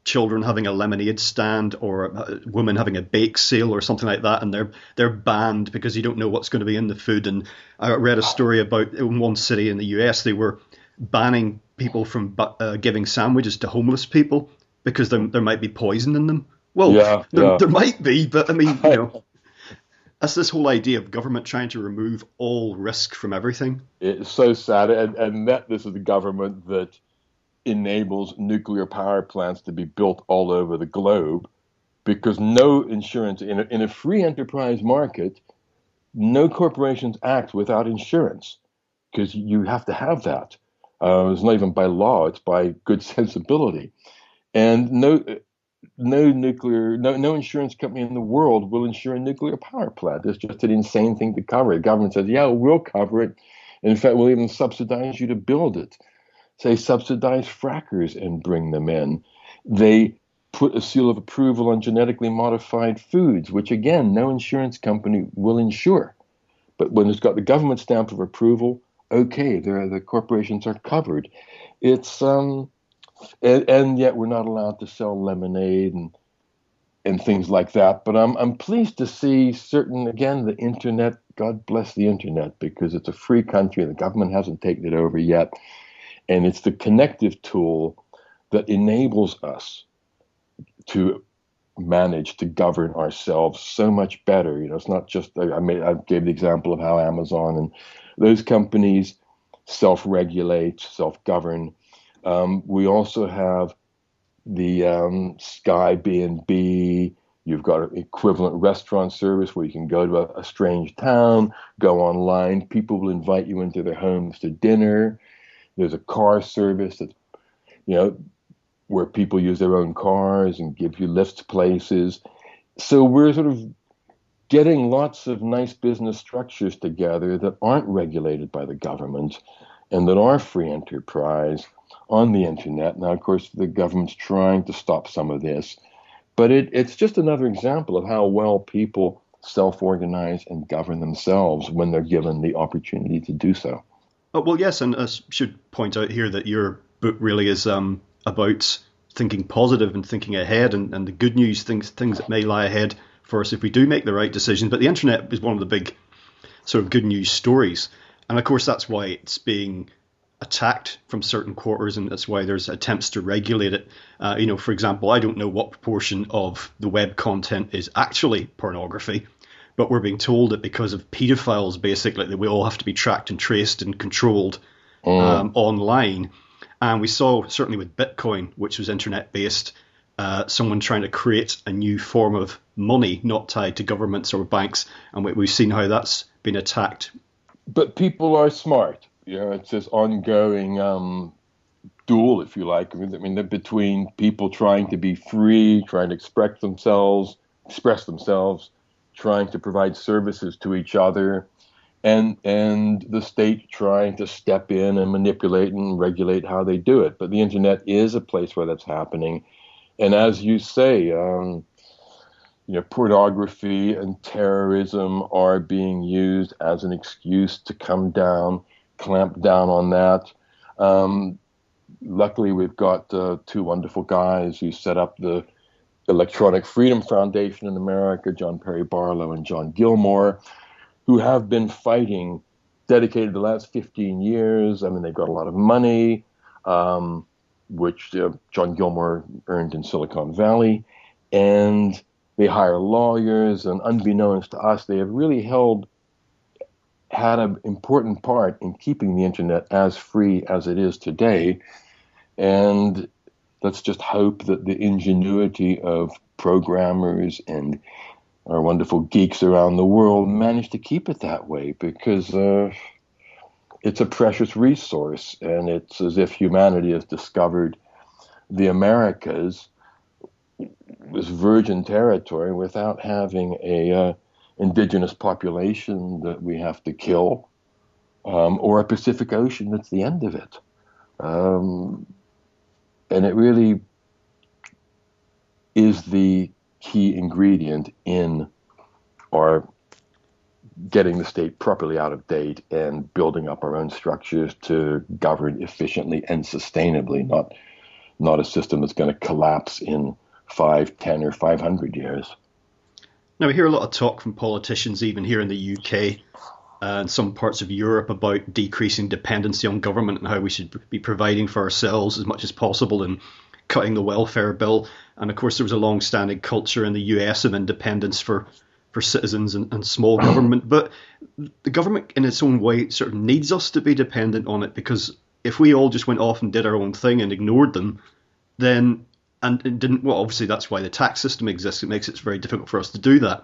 children having a lemonade stand, or a woman having a bake sale or something like that, and they're banned because you don't know what's going to be in the food. And I read a story about in one city in the US, they were banning people from giving sandwiches to homeless people because there might be poison in them. Well, there might be, but I mean, that's this whole idea of government trying to remove all risk from everything. It's so sad, and that this is the government that enables nuclear power plants to be built all over the globe, because no insurance in a free enterprise market, no corporations act without insurance, because you have to have that. It's not even by law; it's by good sensibility. And no insurance company in the world will insure a nuclear power plant. It's just an insane thing to cover. The government says, "Yeah, we'll cover it. In fact, we'll even subsidize you to build it." Say subsidize frackers and bring them in. They put a seal of approval on genetically modified foods, which again, no insurance company will insure. But when it's got the government stamp of approval, okay, the corporations are covered. It's and yet we're not allowed to sell lemonade and things like that. But I'm pleased to see the internet. God bless the internet, because it's a free country. The government hasn't taken it over yet. And it's the connective tool that enables us to manage to govern ourselves so much better. It's not just, I gave the example of how Amazon and those companies self-regulate, self-govern. We also have the Sky B&B. You've got an equivalent restaurant service where you can go to a strange town, go online. People will invite you into their homes to dinner. There's a car service that, where people use their own cars and give you lifts places. So we're sort of getting lots of nice business structures together that aren't regulated by the government and that are free enterprise on the internet. Now, of course, the government's trying to stop some of this, but it's just another example of how well people self-organize and govern themselves when they're given the opportunity to do so. Well, yes, and I should point out here that your book really is about thinking positive and thinking ahead, and the good news, things that may lie ahead for us if we do make the right decisions. But the internet is one of the big sort of good news stories. And of course, that's why it's being attacked from certain quarters, and that's why there's attempts to regulate it. For example, I don't know what proportion of the web content is actually pornography, but we're being told that because of pedophiles, basically, that we all have to be tracked and traced and controlled online. And we saw, certainly with Bitcoin, which was internet-based, someone trying to create a new form of money not tied to governments or banks. And we've seen how that's been attacked. But people are smart. It's this ongoing duel, if you like. I mean, between people trying to be free, trying to express themselves, trying to provide services to each other, and the state trying to step in and manipulate and regulate how they do it. But the internet is a place where that's happening. And as you say, pornography and terrorism are being used as an excuse to clamp down on that. Luckily, we've got two wonderful guys who set up the Electronic Freedom Foundation in America, John Perry Barlow and John Gilmore, who have been fighting, dedicated the last 15 years. I mean, they've got a lot of money, which John Gilmore earned in Silicon Valley, and they hire lawyers, and unbeknownst to us, they have really had an important part in keeping the internet as free as it is today. And let's just hope that the ingenuity of programmers and our wonderful geeks around the world manage to keep it that way, because it's a precious resource, and it's as if humanity has discovered the Americas, this virgin territory, without having a indigenous population that we have to kill, or a Pacific Ocean that's the end of it. And it really is the key ingredient in our getting the state properly out of date and building up our own structures to govern efficiently and sustainably, not a system that's going to collapse in 5, 10, or 500 years. Now, we hear a lot of talk from politicians, even here in the UK and some parts of Europe, about decreasing dependency on government and how we should be providing for ourselves as much as possible and cutting the welfare bill. And of course, there was a long-standing culture in the US of independence for citizens and small government. But the government, in its own way, sort of needs us to be dependent on it, because if we all just went off and did our own thing and ignored them, then and it didn't. Well, obviously that's why the tax system exists. It makes it very difficult for us to do that.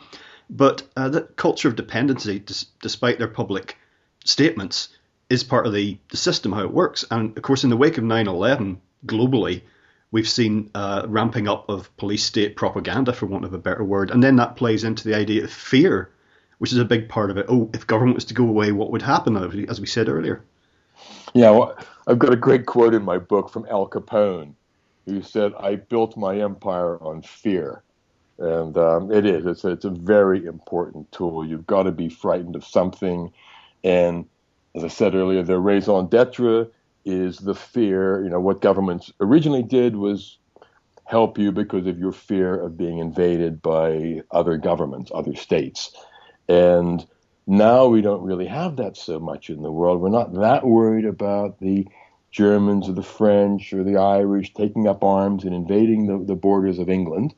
But the culture of dependency, despite their public statements, is part of the system, how it works. And of course, in the wake of 9/11 globally, we've seen ramping up of police state propaganda, for want of a better word. And then that plays into the idea of fear, which is a big part of it. Oh, if government was to go away, what would happen, as we said earlier? Yeah, well, I've got a great quote in my book from Al Capone, who said, "I built my empire on fear." And it is. It's a very important tool. You've got to be frightened of something. And as I said earlier, the raison d'etre is the fear. What governments originally did was help you because of your fear of being invaded by other governments, other states. And now we don't really have that so much in the world. We're not that worried about the Germans or the French or the Irish taking up arms and invading the borders of England.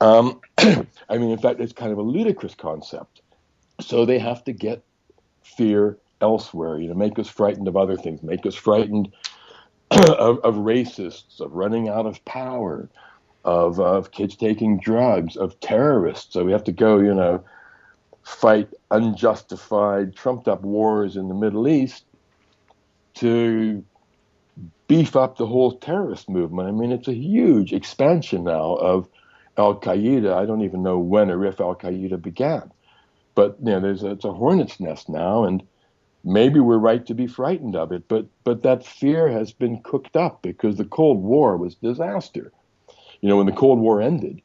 In fact, it's kind of a ludicrous concept. So they have to get fear elsewhere, make us frightened of other things, make us frightened of racists, of running out of power, of kids taking drugs, of terrorists. So we have to go, fight unjustified, trumped up wars in the Middle East to beef up the whole terrorist movement. It's a huge expansion now of Al-Qaeda. I don't even know when or if Al-Qaeda began. But it's a hornet's nest now, and maybe we're right to be frightened of it. But that fear has been cooked up because the Cold War was disaster. When the Cold War ended,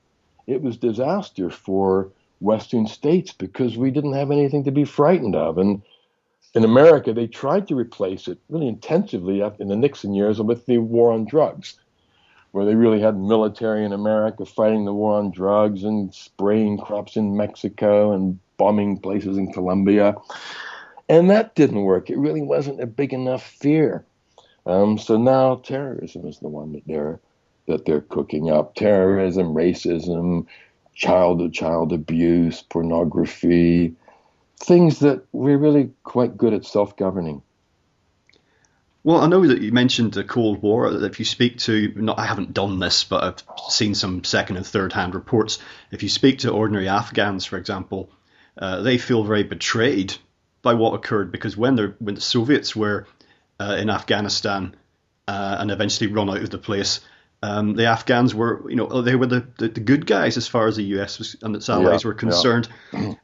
it was disaster for Western states because we didn't have anything to be frightened of. And in America, they tried to replace it really intensively in the Nixon years with the war on drugs, where they really had military in America fighting the war on drugs and spraying crops in Mexico and bombing places in Colombia. And that didn't work. It really wasn't a big enough fear. So now terrorism is the one that they're cooking up. Terrorism, racism, child abuse, pornography, things that we're really quite good at self-governing. Well, I know that you mentioned the Cold War. If you speak to, I haven't done this, but I've seen some second and third hand reports. If you speak to ordinary Afghans, for example, they feel very betrayed by what occurred, because when the Soviets were in Afghanistan and eventually run out of the place, The Afghans were, they were the good guys as far as the US and its allies were concerned.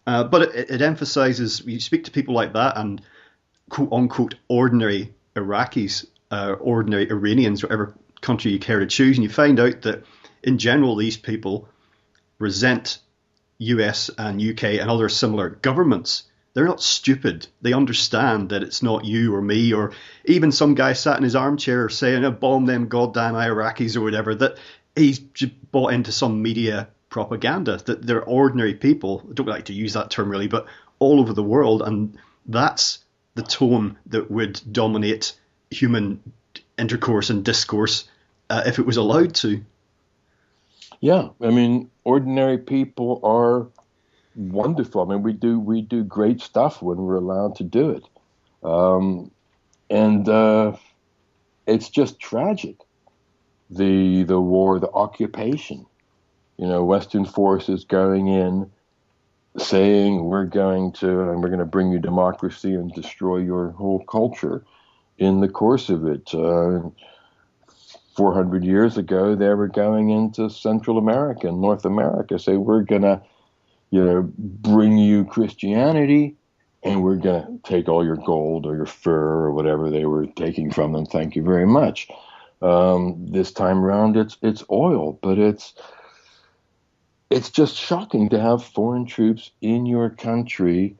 But it emphasizes, you speak to people like that and quote unquote ordinary Iraqis, ordinary Iranians, whatever country you care to choose, and you find out that in general these people resent US and UK and other similar governments. They're not stupid. They understand that it's not you or me or even some guy sat in his armchair saying, bomb them goddamn Iraqis or whatever, that he's bought into some media propaganda, that they're ordinary people. I don't like to use that term really, but all over the world. And that's the tone that would dominate human intercourse and discourse if it was allowed to. Yeah, I mean, ordinary people are wonderful. I mean, we do great stuff when we're allowed to do it, and it's just tragic. The war, the occupation. Western forces going in, saying we're going to bring you democracy and destroy your whole culture. In the course of it, 400 years ago, they were going into Central America and North America, say we're going to, bring you Christianity, and we're going to take all your gold or your fur or whatever they were taking from them. Thank you very much. This time around, it's oil, but it's just shocking to have foreign troops in your country,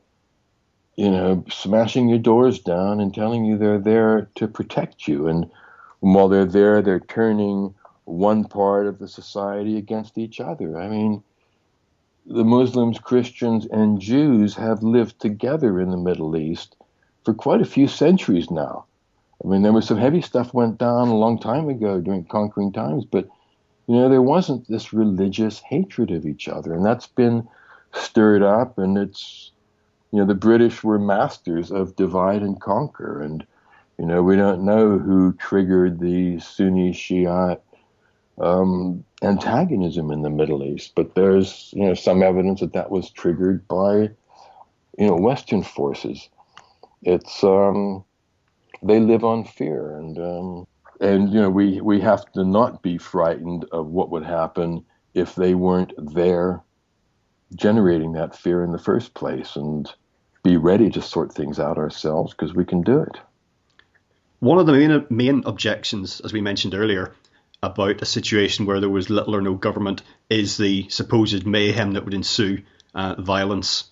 smashing your doors down and telling you they're there to protect you. And while they're there, they're turning one part of the society against each other. I mean, the Muslims, Christians, and Jews have lived together in the Middle East for quite a few centuries now. I mean, there was some heavy stuff went down a long time ago during conquering times, but, there wasn't this religious hatred of each other, and that's been stirred up, and it's, the British were masters of divide and conquer, and, we don't know who triggered the Sunni Shiite antagonism in the Middle East, but there's some evidence that was triggered by Western forces. It's they live on fear, and we have to not be frightened of what would happen if they weren't there generating that fear in the first place, and be ready to sort things out ourselves, because we can do it. One of the main objections, as we mentioned earlier, about a situation where there was little or no government is the supposed mayhem that would ensue, violence,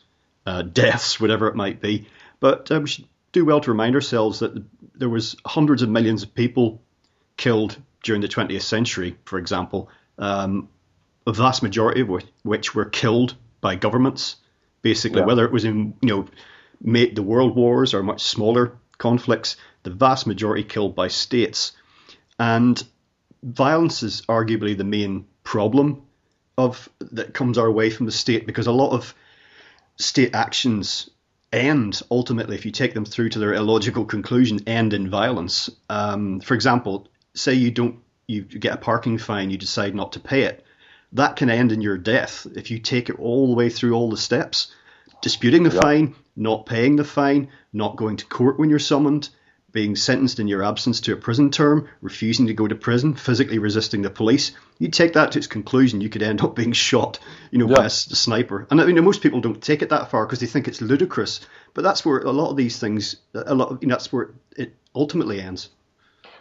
deaths, whatever it might be. But we should do well to remind ourselves that there was hundreds of millions of people killed during the 20th century, for example, a vast majority of which were killed by governments, basically, whether it was in the world wars or much smaller conflicts, the vast majority killed by states. And violence is arguably the main problem that comes our way from the state, because a lot of state actions end, ultimately, if you take them through to their illogical conclusion, end in violence. For example, say you get a parking fine, you decide not to pay it. That can end in your death if you take it all the way through all the steps. Disputing the fine, not paying the fine, not going to court when you're summoned, being sentenced in your absence to a prison term, refusing to go to prison, physically resisting the police. You take that to its conclusion, you could end up being shot, by a sniper. And most people don't take it that far because they think it's ludicrous. But that's where a lot of these things, that's where it ultimately ends.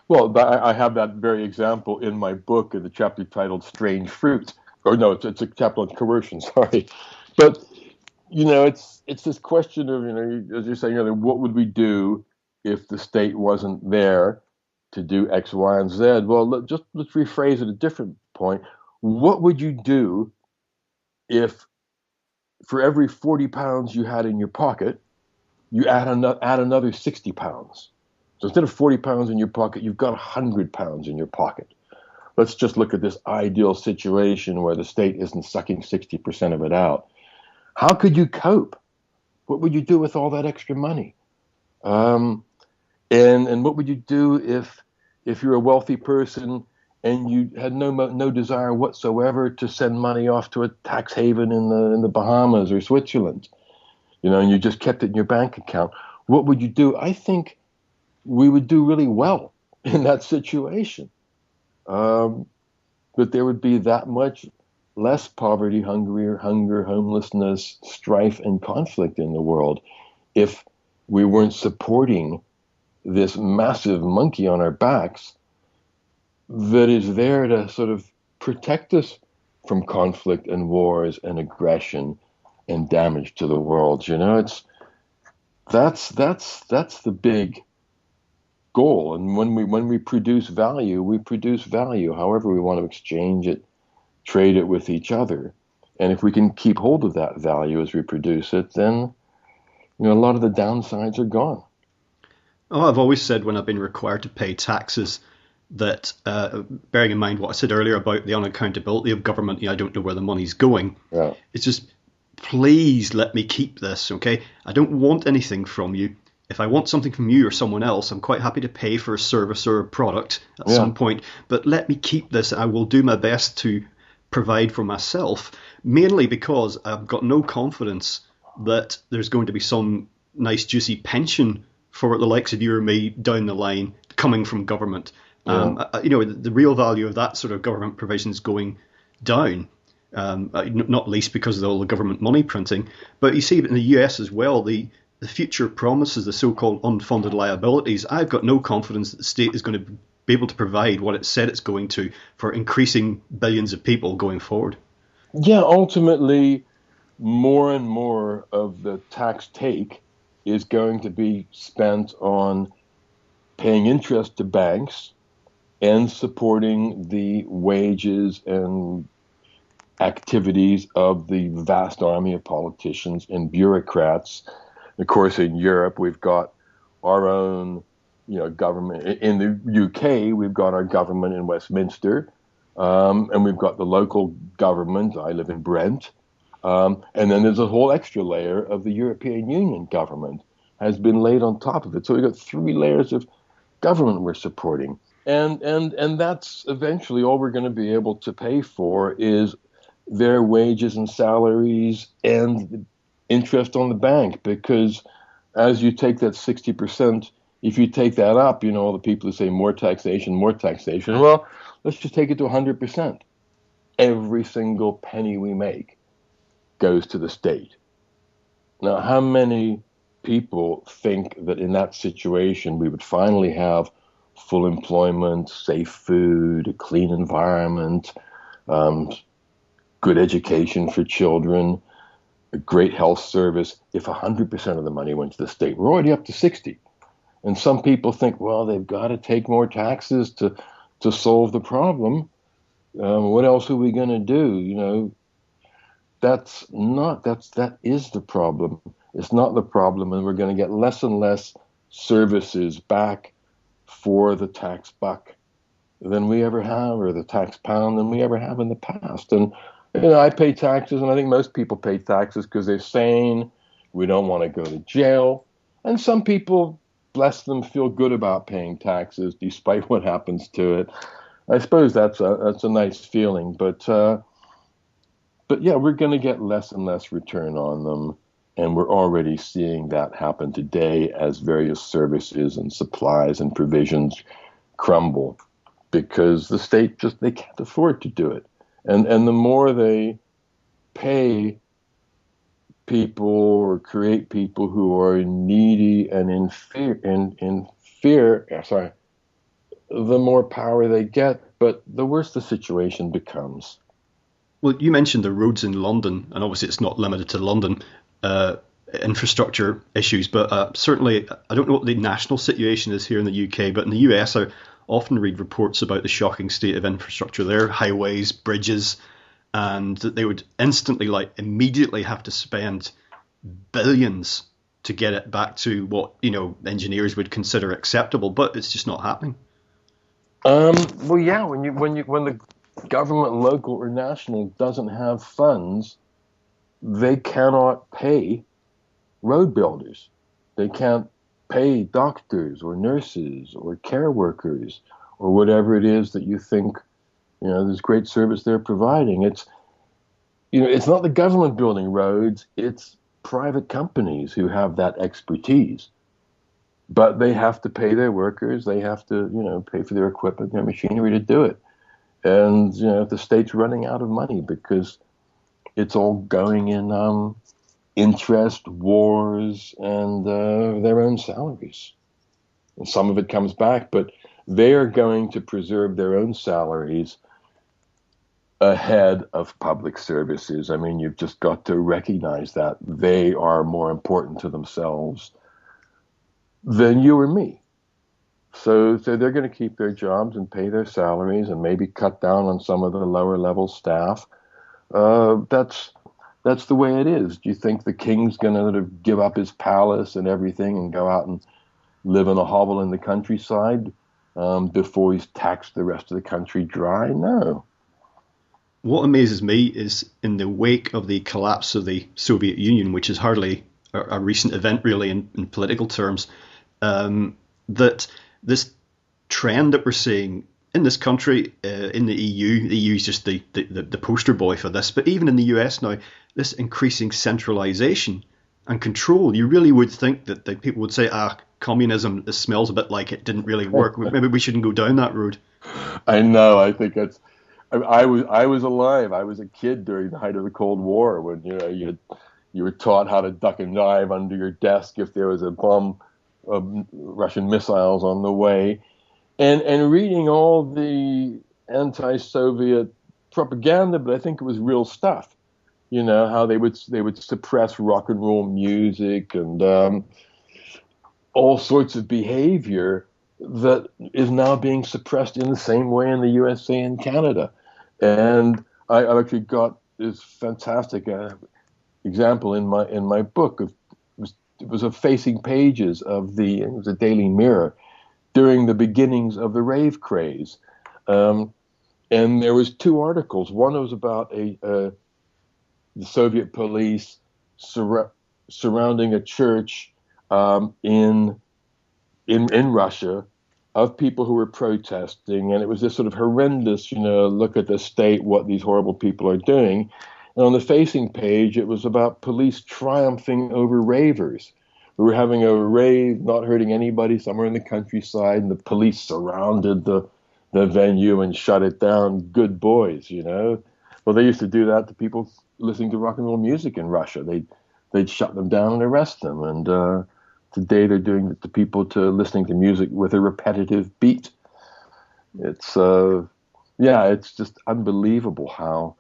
Well, I have that very example in my book, in the chapter titled "Strange Fruit." Or no, it's a chapter on coercion. Sorry, but it's this question of as you're saying earlier, what would we do if the state wasn't there to do X, Y, and Z? Well, let's rephrase it a different point. What would you do if for every 40 pounds you had in your pocket, you add another 60 pounds? So instead of 40 pounds in your pocket, you've got 100 pounds in your pocket. Let's just look at this ideal situation where the state isn't sucking 60% of it out. How could you cope? What would you do with all that extra money? And what would you do if you're a wealthy person and you had no desire whatsoever to send money off to a tax haven in the Bahamas or Switzerland, and you just kept it in your bank account? What would you do? I think we would do really well in that situation. but there would be that much less poverty, hunger, homelessness, strife, and conflict in the world if we weren't supporting this massive monkey on our backs that is there to sort of protect us from conflict and wars and aggression and damage to the world. You know, that's the big goal. And when we produce value, we produce value however we want to exchange it, trade it with each other. And if we can keep hold of that value as we produce it, then a lot of the downsides are gone. Oh, I've always said when I've been required to pay taxes that, bearing in mind what I said earlier about the unaccountability of government, I don't know where the money's going. Yeah. It's just, please let me keep this, okay? I don't want anything from you. If I want something from you or someone else, I'm quite happy to pay for a service or a product at some point, but let me keep this. I will do my best to provide for myself, mainly because I've got no confidence that there's going to be some nice juicy pension for the likes of you or me down the line coming from government. The real value of that sort of government provision is going down, not least because of all the government money printing. But you see in the US as well, the future promises, the so-called unfunded liabilities. I've got no confidence that the state is going to be able to provide what it said it's going to for increasing billions of people going forward. Yeah, ultimately, more and more of the tax take is going to be spent on paying interest to banks and supporting the wages and activities of the vast army of politicians and bureaucrats. Of course, in Europe, we've got our own, government. In the UK, we've got our government in Westminster, and we've got the local government. I live in Brent. And then there's a whole extra layer of the European Union government has been laid on top of it. So we've got 3 layers of government we're supporting. And that's eventually all we're going to be able to pay for is their wages and salaries and interest on the bank. Because as you take that 60%, if you take that up, all the people who say more taxation, well, let's just take it to 100%. Every single penny we make goes to the state. Now, how many people think that in that situation we would finally have full employment, safe food, a clean environment, good education for children, a great health service if 100% of the money went to the state? We're already up to 60. And some people think, well, they've got to take more taxes to solve the problem. What else are we going to do? That is the problem. It's not the problem, and we're going to get less and less services back for the tax buck than we ever have, or the tax pound than we ever have in the past. And I pay taxes, and I think most people pay taxes because they're sane. We don't want to go to jail. And some people, bless them, feel good about paying taxes despite what happens to it. I suppose that's a nice feeling, but yeah, we're going to get less and less return on them, and we're already seeing that happen today as various services and supplies and provisions crumble because the state they can't afford to do it, and the more they pay people or create people who are needy and in fear, the more power they get, but the worse the situation becomes. Well, you mentioned the roads in London, and obviously it's not limited to London, infrastructure issues, but certainly I don't know what the national situation is here in the UK, but in the US I often read reports about the shocking state of infrastructure there, highways, bridges, and that they would immediately have to spend billions to get it back to what, engineers would consider acceptable, but it's just not happening. Well, yeah, when the government, local or national, doesn't have funds, they cannot pay road builders. They can't pay doctors or nurses or care workers or whatever it is that you think, this great service they're providing. It's not the government building roads, it's private companies who have that expertise. But they have to pay their workers, they have to, pay for their equipment, their machinery to do it. And the state's running out of money because it's all going in interest, wars, and their own salaries. And some of it comes back, but they are going to preserve their own salaries ahead of public services. I mean, you've just got to recognize that they are more important to themselves than you or me. So they're going to keep their jobs and pay their salaries and maybe cut down on some of the lower level staff. That's the way it is. Do you think the king's going to sort of give up his palace and everything and go out and live in a hovel in the countryside before he's taxed the rest of the country dry? No. What amazes me is in the wake of the collapse of the Soviet Union, which is hardly a recent event really in political terms, that this trend that we're seeing in this country, in the EU is just the poster boy for this, but even in the US now, this increasing centralization and control, you really would think that people would say, communism, this smells a bit like it didn't really work. Maybe we shouldn't go down that road. I know. I think that's. I was alive. I was a kid during the height of the Cold War when you were taught how to duck and dive under your desk if there was a bomb of Russian missiles on the way, and reading all the anti-Soviet propaganda, but I think it was real stuff. How they would suppress rock and roll music and all sorts of behavior that is now being suppressed in the same way in the USA and Canada. And I actually got this fantastic example in my book of it was a facing pages of it was a Daily Mirror during the beginnings of the rave craze, and there was two articles. One was about the Soviet police surrounding a church in Russia of people who were protesting, and it was this sort of horrendous, look at the state, what these horrible people are doing. And on the facing page, it was about police triumphing over ravers. We were having a rave, not hurting anybody, somewhere in the countryside, and the police surrounded the venue and shut it down. Good boys, Well, they used to do that to people listening to rock and roll music in Russia. They'd shut them down and arrest them. And today they're doing it to people listening to music with a repetitive beat. It's just unbelievable how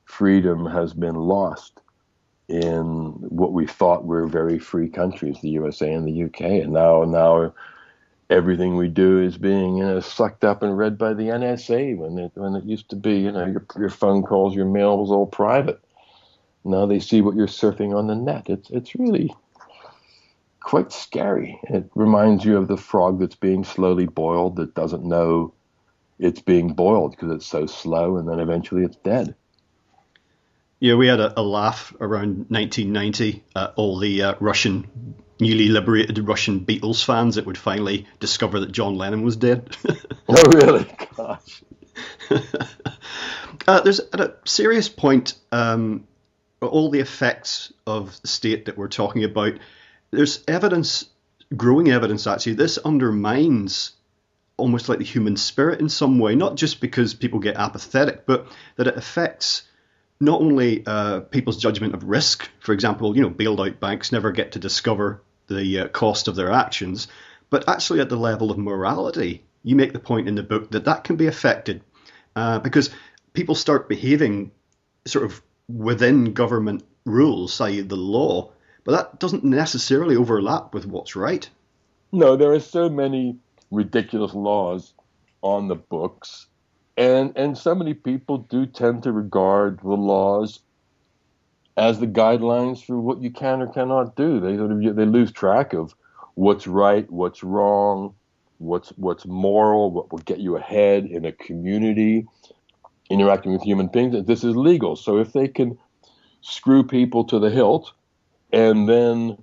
freedom has been lost in what we thought were very free countries, the USA and the UK. And now everything we do is being sucked up and read by the NSA when it used to be, your phone calls, your mail was all private. Now they see what you're surfing on the net. It's really quite scary. It reminds you of the frog that's being slowly boiled that doesn't know it's being boiled because it's so slow, and then eventually it's dead. Yeah, we had a laugh around 1990 at all the newly liberated Russian Beatles fans that would finally discover that John Lennon was dead. Oh, really? Gosh. There's at a serious point, all the effects of the state that we're talking about, there's growing evidence actually, this undermines almost like the human spirit in some way, not just because people get apathetic, but that it affects not only people's judgment of risk. For example, bailed out banks never get to discover the cost of their actions, but actually at the level of morality. You make the point in the book that can be affected because people start behaving sort of within government rules, i.e. the law, but that doesn't necessarily overlap with what's right. No, there are so many ridiculous laws on the books, and so many people do tend to regard the laws as the guidelines for what you can or cannot do. They lose track of what's right, what's wrong, what's moral, what will get you ahead in a community, interacting with human beings. This is legal. So if they can screw people to the hilt and then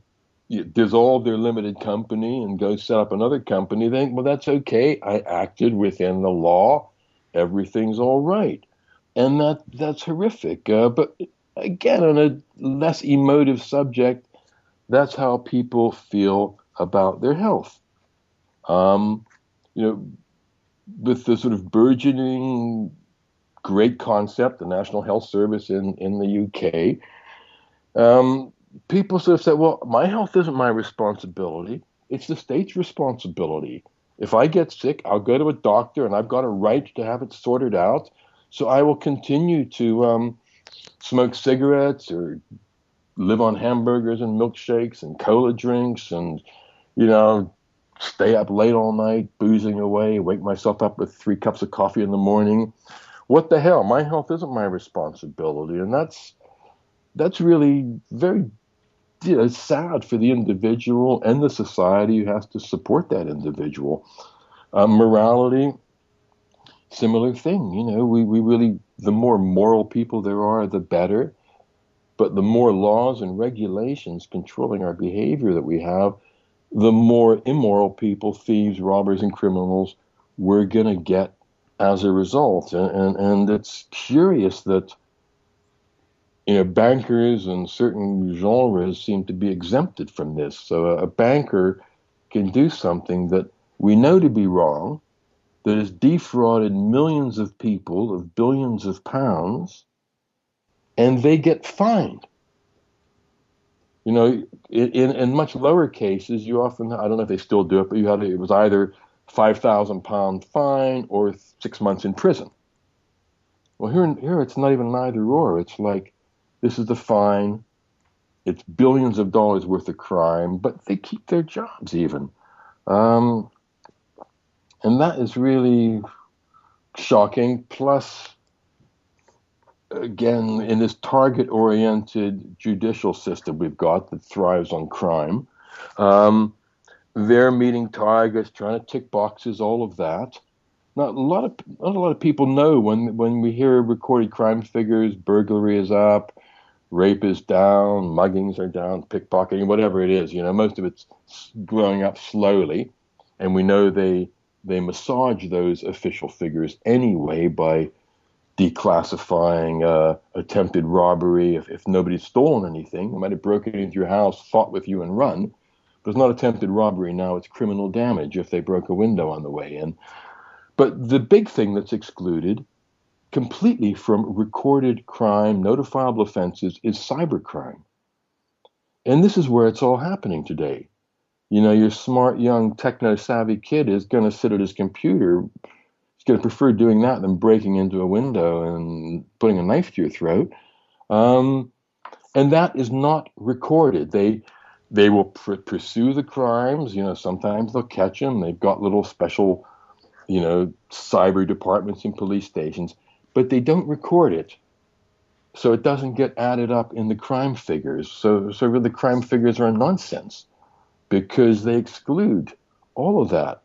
dissolve their limited company and go set up another company, then, well, that's okay. I acted within the law. Everything's all right. And that's horrific. But again, on a less emotive subject, that's how people feel about their health. With the sort of burgeoning great concept, the National Health Service in the UK. People sort of said, well, my health isn't my responsibility. It's the state's responsibility. If I get sick, I'll go to a doctor and I've got a right to have it sorted out. So I will continue to smoke cigarettes or live on hamburgers and milkshakes and cola drinks and, stay up late all night, boozing away, wake myself up with 3 cups of coffee in the morning. What the hell? My health isn't my responsibility. And that's really very sad for the individual and the society who has to support that individual. Morality, similar thing. We really, the more moral people there are, the better. But the more laws and regulations controlling our behavior that we have, the more immoral people, thieves, robbers, and criminals we're going to get as a result. And it's curious that bankers and certain genres seem to be exempted from this. So a banker can do something that we know to be wrong, that has defrauded millions of people of billions of pounds, and they get fined. In much lower cases, you often, I don't know if they still do it, but it was either £5,000 fine or 6 months in prison. Well, here it's not even neither or. It's like, this is the fine. It's billions of dollars worth of crime, but they keep their jobs even. And that is really shocking. Plus, again, in this target-oriented judicial system we've got that thrives on crime, they're meeting targets, trying to tick boxes, all of that. Not a lot of people know when we hear recorded crime figures, burglary is up, rape is down, muggings are down, pickpocketing, whatever it is. Most of it's growing up slowly, and we know they massage those official figures anyway by declassifying attempted robbery. If nobody's stolen anything, they might have broken into your house, fought with you, and run. But it's not attempted robbery now; it's criminal damage if they broke a window on the way in. But the big thing that's excluded completely from recorded crime, notifiable offenses, is cybercrime. And this is where it's all happening today. Your smart, young, techno-savvy kid is going to sit at his computer. He's going to prefer doing that than breaking into a window and putting a knife to your throat. And that is not recorded. They will pursue the crimes. Sometimes they'll catch them. They've got little special, cyber departments in police stations. But they don't record it, so it doesn't get added up in the crime figures. So the crime figures are nonsense because they exclude all of that.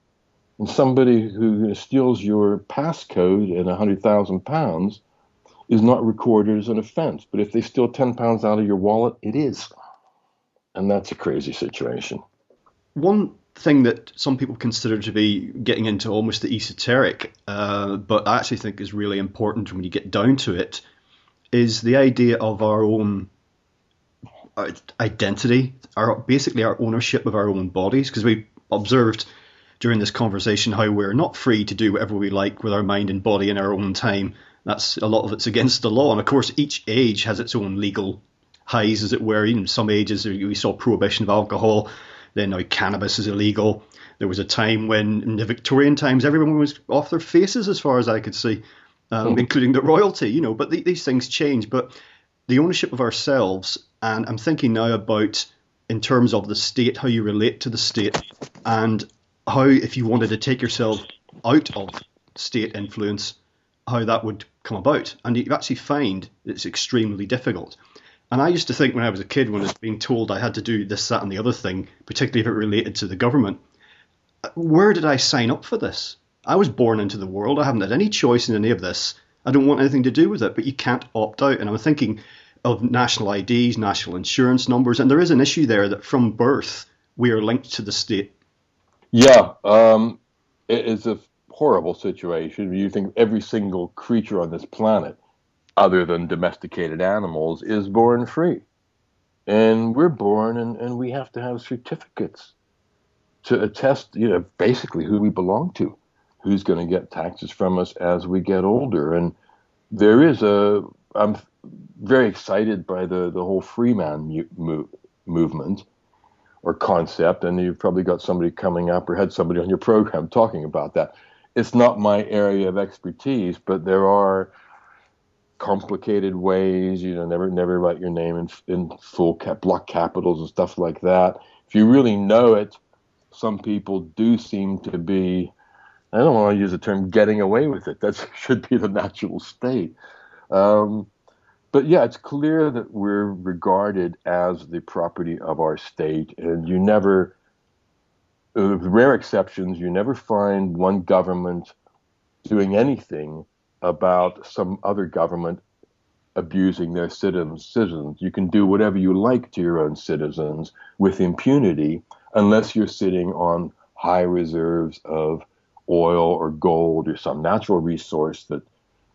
And somebody who steals your passcode and £100,000 is not recorded as an offense. But if they steal £10 out of your wallet, it is. And that's a crazy situation. One thing that some people consider to be getting into almost the esoteric, but I actually think is really important when you get down to it, is the idea of our own identity, basically our ownership of our own bodies, because we observed during this conversation how we're not free to do whatever we like with our mind and body in our own time. A lot of it's against the law, and of course each age has its own legal highs, as it were. In some ages we saw prohibition of alcohol. Then now cannabis is illegal. There was a time when, in the Victorian times, everyone was off their faces as far as I could see, including the royalty, But these things change. But the ownership of ourselves, and I'm thinking now about, in terms of the state, how you relate to the state, and how, if you wanted to take yourself out of state influence, how that would come about. And you actually find it's extremely difficult. And I used to think when I was a kid, when I was being told I had to do this, that, and the other thing, particularly if it related to the government, where did I sign up for this? I was born into the world. I haven't had any choice in any of this. I don't want anything to do with it, but you can't opt out. And I'm thinking of national IDs, national insurance numbers, and there is an issue there that from birth, we are linked to the state. Yeah, it is a horrible situation. You think every single creature on this planet, other than domesticated animals, is born free. And we're born and we have to have certificates to attest, basically who we belong to, who's going to get taxes from us as we get older. And there is I'm very excited by the whole free man movement or concept, and you've probably got somebody coming up or had somebody on your program talking about that. It's not my area of expertise, but there are complicated ways, never write your name in block capitals and stuff like that. If you really know it, some people do seem to be, I don't want to use the term getting away with it. That should be the natural state. But yeah, it's clear that we're regarded as the property of our state, and you never, with rare exceptions, you never find one government doing anything about some other government abusing their citizens. You can do whatever you like to your own citizens with impunity, unless you're sitting on high reserves of oil or gold or some natural resource that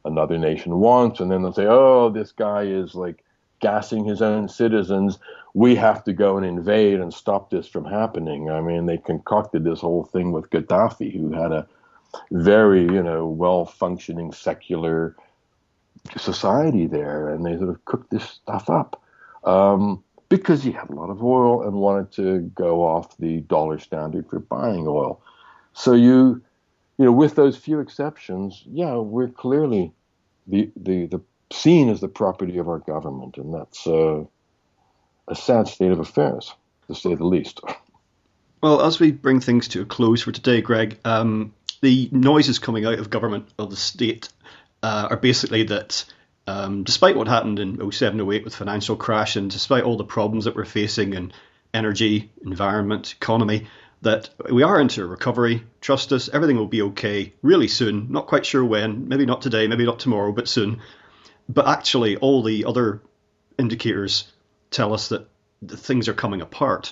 another nation wants, and then they'll say, oh, this guy is like gassing his own citizens. We have to go and invade and stop this from happening. I mean, they concocted this whole thing with Gaddafi, who had a very, well-functioning secular society there, and they sort of cooked this stuff up because he had a lot of oil and wanted to go off the dollar standard for buying oil. So with those few exceptions, yeah, we're clearly the seen as the property of our government, and that's a sad state of affairs, to say the least. Well, as we bring things to a close for today, Greg, the noises coming out of government, of the state, are basically that despite what happened in 07-08 with financial crash, and despite all the problems that we're facing in energy, environment, economy, that we are into a recovery. Trust us, everything will be okay really soon. Not quite sure when, maybe not today, maybe not tomorrow, but soon. But actually, all the other indicators tell us that things are coming apart.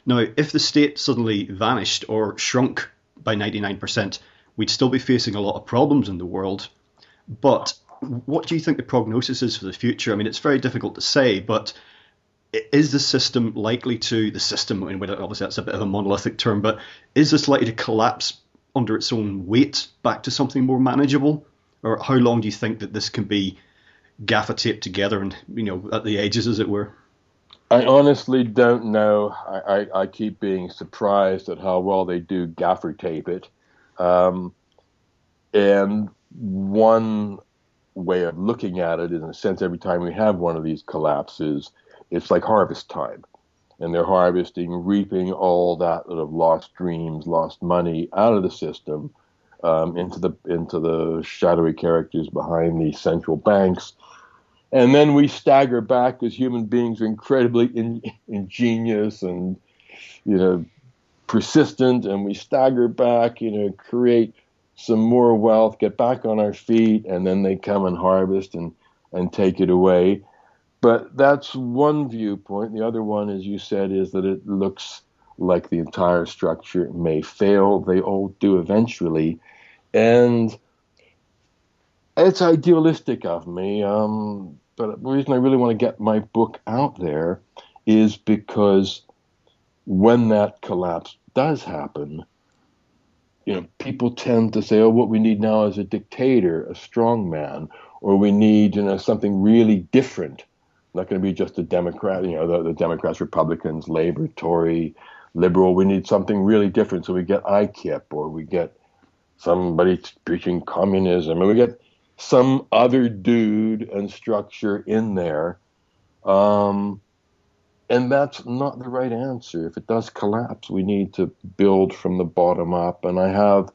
Now, if the state suddenly vanished or shrunk by 99%, we'd still be facing a lot of problems in the world. But what do you think the prognosis is for the future? I mean, it's very difficult to say, but is the system likely to, obviously that's a bit of a monolithic term, but is this likely to collapse under its own weight back to something more manageable? Or how long do you think that this can be gaffer taped together and, at the edges, as it were? I honestly don't know. I keep being surprised at how well they do gaffer tape it. And one way of looking at it, in a sense, every time we have one of these collapses, it's like harvest time. And they're harvesting, reaping all that sort of lost dreams, lost money out of the system, into the shadowy characters behind the central banks. And then we stagger back, as human beings are incredibly ingenious and, persistent, and we stagger back, create some more wealth, get back on our feet, and then they come and harvest and take it away. But that's one viewpoint. The other one, as you said, is that it looks like the entire structure may fail. They all do eventually. And it's idealistic of me. But the reason I really want to get my book out there is because when that collapse does happen, people tend to say, oh, what we need now is a dictator, a strong man, or we need, something really different. Not going to be just a Democrat, the Democrats, Republicans, Labor, Tory, Liberal. We need something really different. So we get IKIP, or we get somebody preaching communism, or we get some other dude and structure in there. And that's not the right answer. If it does collapse, we need to build from the bottom up. And I have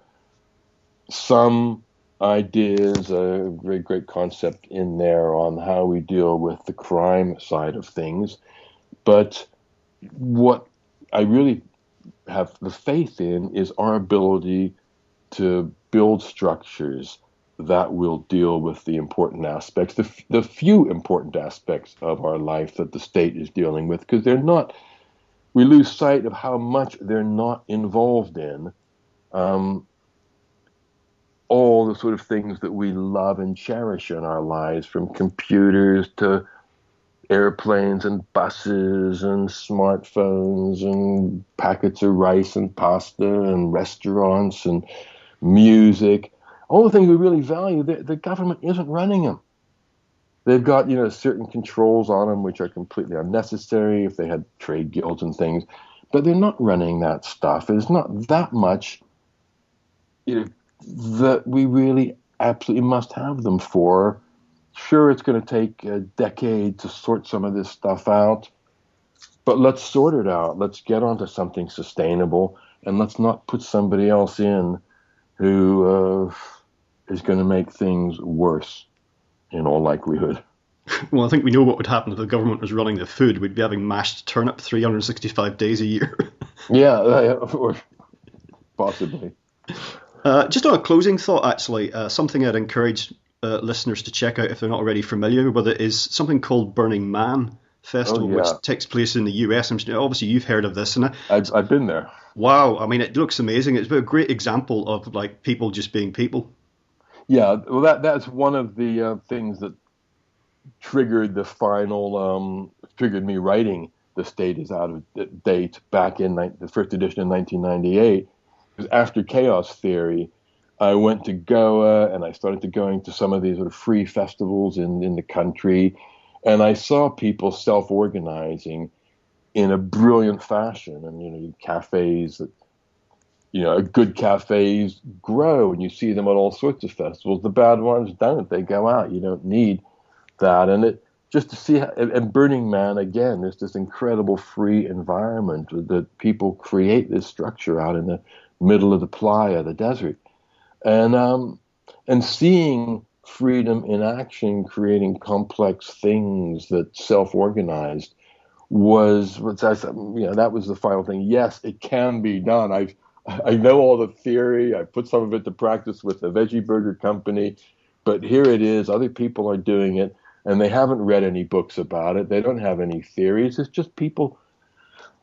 some ideas, a very great concept in there on how we deal with the crime side of things. But what I really have the faith in is our ability to build structures that will deal with the important aspects, the few important aspects of our life that the state is dealing with, because we lose sight of how much they're not involved in. All the sort of things that we love and cherish in our lives, from computers to airplanes and buses and smartphones and packets of rice and pasta and restaurants and music. all the things we really value, the government isn't running them. They've got, certain controls on them which are completely unnecessary if they had trade guilds and things, but they're not running that stuff. There's not that much that we really absolutely must have them for. Sure, it's going to take a decade to sort some of this stuff out, but let's sort it out. Let's get onto something sustainable, and let's not put somebody else in who is going to make things worse in all likelihood. Well, I think we know what would happen if the government was running the food. We'd be having mashed turnip 365 days a year. Yeah, or possibly. Just on a closing thought, actually, something I'd encourage listeners to check out if they're not already familiar with it is something called Burning Man Festival, which takes place in the US. Obviously, you've heard of this. And I've been there. Wow. I mean, it looks amazing. It's a great example of like people just being people. Yeah, well, that's one of the things that triggered me writing The State is Out of Date back in the first edition in 1998. Because after Chaos Theory, I went to Goa and I started to going to some of these sort of free festivals in the country, and I saw people self-organizing in a brilliant fashion. And cafes that good cafes grow, and you see them at all sorts of festivals. The bad ones don't. They go out. You don't need that. And it just to see and Burning Man, again, there's this incredible free environment that people create this structure out in the middle of the playa, the desert. And seeing freedom in action, creating complex things that self-organized that was the final thing. Yes, it can be done. I know all the theory. I put some of it to practice with the Veggie Burger Company, but here it is. Other people are doing it, and they haven't read any books about it. They don't have any theories. It's just people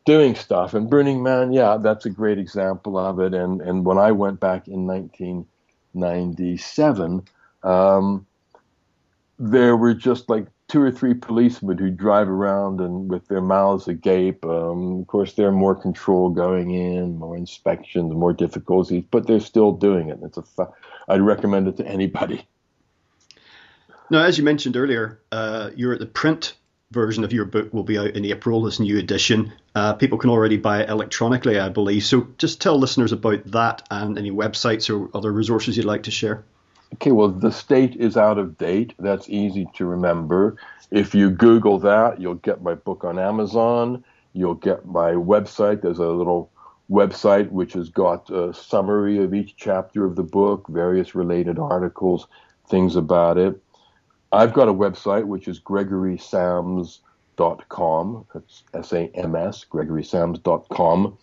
doing stuff. And Burning Man, that's a great example of it. And when I went back in 1997, there were just like 2 or 3 policemen who drive around and with their mouths agape. Of course, there are more control going in, more inspections, more difficulties, but they're still doing it. I'd recommend it to anybody. Now, as you mentioned earlier, the print version of your book will be out in April, this new edition. People can already buy it electronically, I believe. So just tell listeners about that and any websites or other resources you'd like to share. Okay, well, The State is Out of Date. That's easy to remember. If you Google that, you'll get my book on Amazon. You'll get my website. There's a little website which has got a summary of each chapter of the book, various related articles, things about it. I've got a website which is GregorySams.com. That's SAMS, GregorySams.com.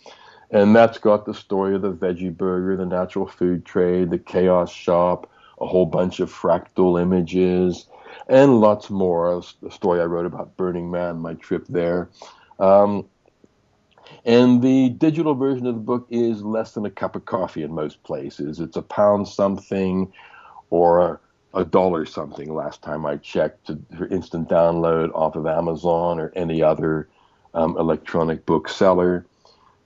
And that's got the story of the veggie burger, the natural food trade, the chaos shop, a whole bunch of fractal images, and lots more. The story I wrote about Burning Man, my trip there. And the digital version of the book is less than a cup of coffee in most places. It's £1 something or $1 something last time I checked for instant download off of Amazon or any other electronic bookseller.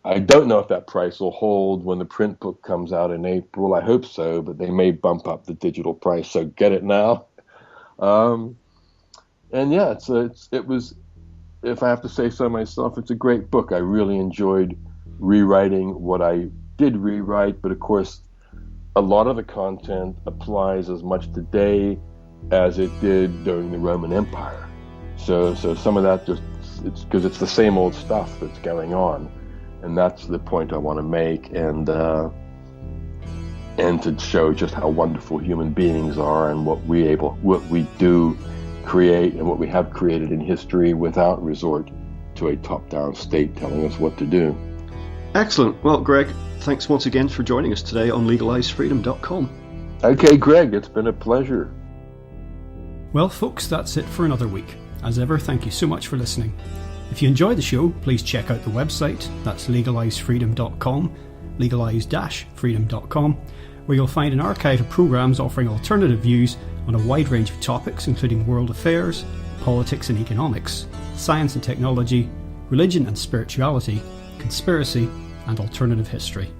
I don't know if that price will hold when the print book comes out in April. I hope so, but they may bump up the digital price, so get it now. And yeah, it was, if I have to say so myself, it's a great book. I really enjoyed rewriting what I did rewrite, but of course, a lot of the content applies as much today as it did during the Roman Empire. So some of that it's because it's the same old stuff that's going on. And that's the point I want to make, and to show just how wonderful human beings are and what we do create and what we have created in history without resort to a top-down state telling us what to do. Excellent. Well, Greg, thanks once again for joining us today on legalizefreedom.com. Okay, Greg, it's been a pleasure. Well, folks, that's it for another week. As ever, thank you so much for listening. If you enjoy the show, please check out the website. That's legalizefreedom.com, legalize-freedom.com, where you'll find an archive of programs offering alternative views on a wide range of topics, including world affairs, politics and economics, science and technology, religion and spirituality, conspiracy, and alternative history.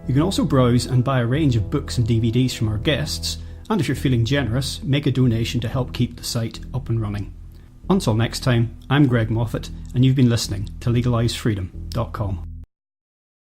You can also browse and buy a range of books and DVDs from our guests, and if you're feeling generous, make a donation to help keep the site up and running. Until next time, I'm Greg Moffat, and you've been listening to LegalizeFreedom.com.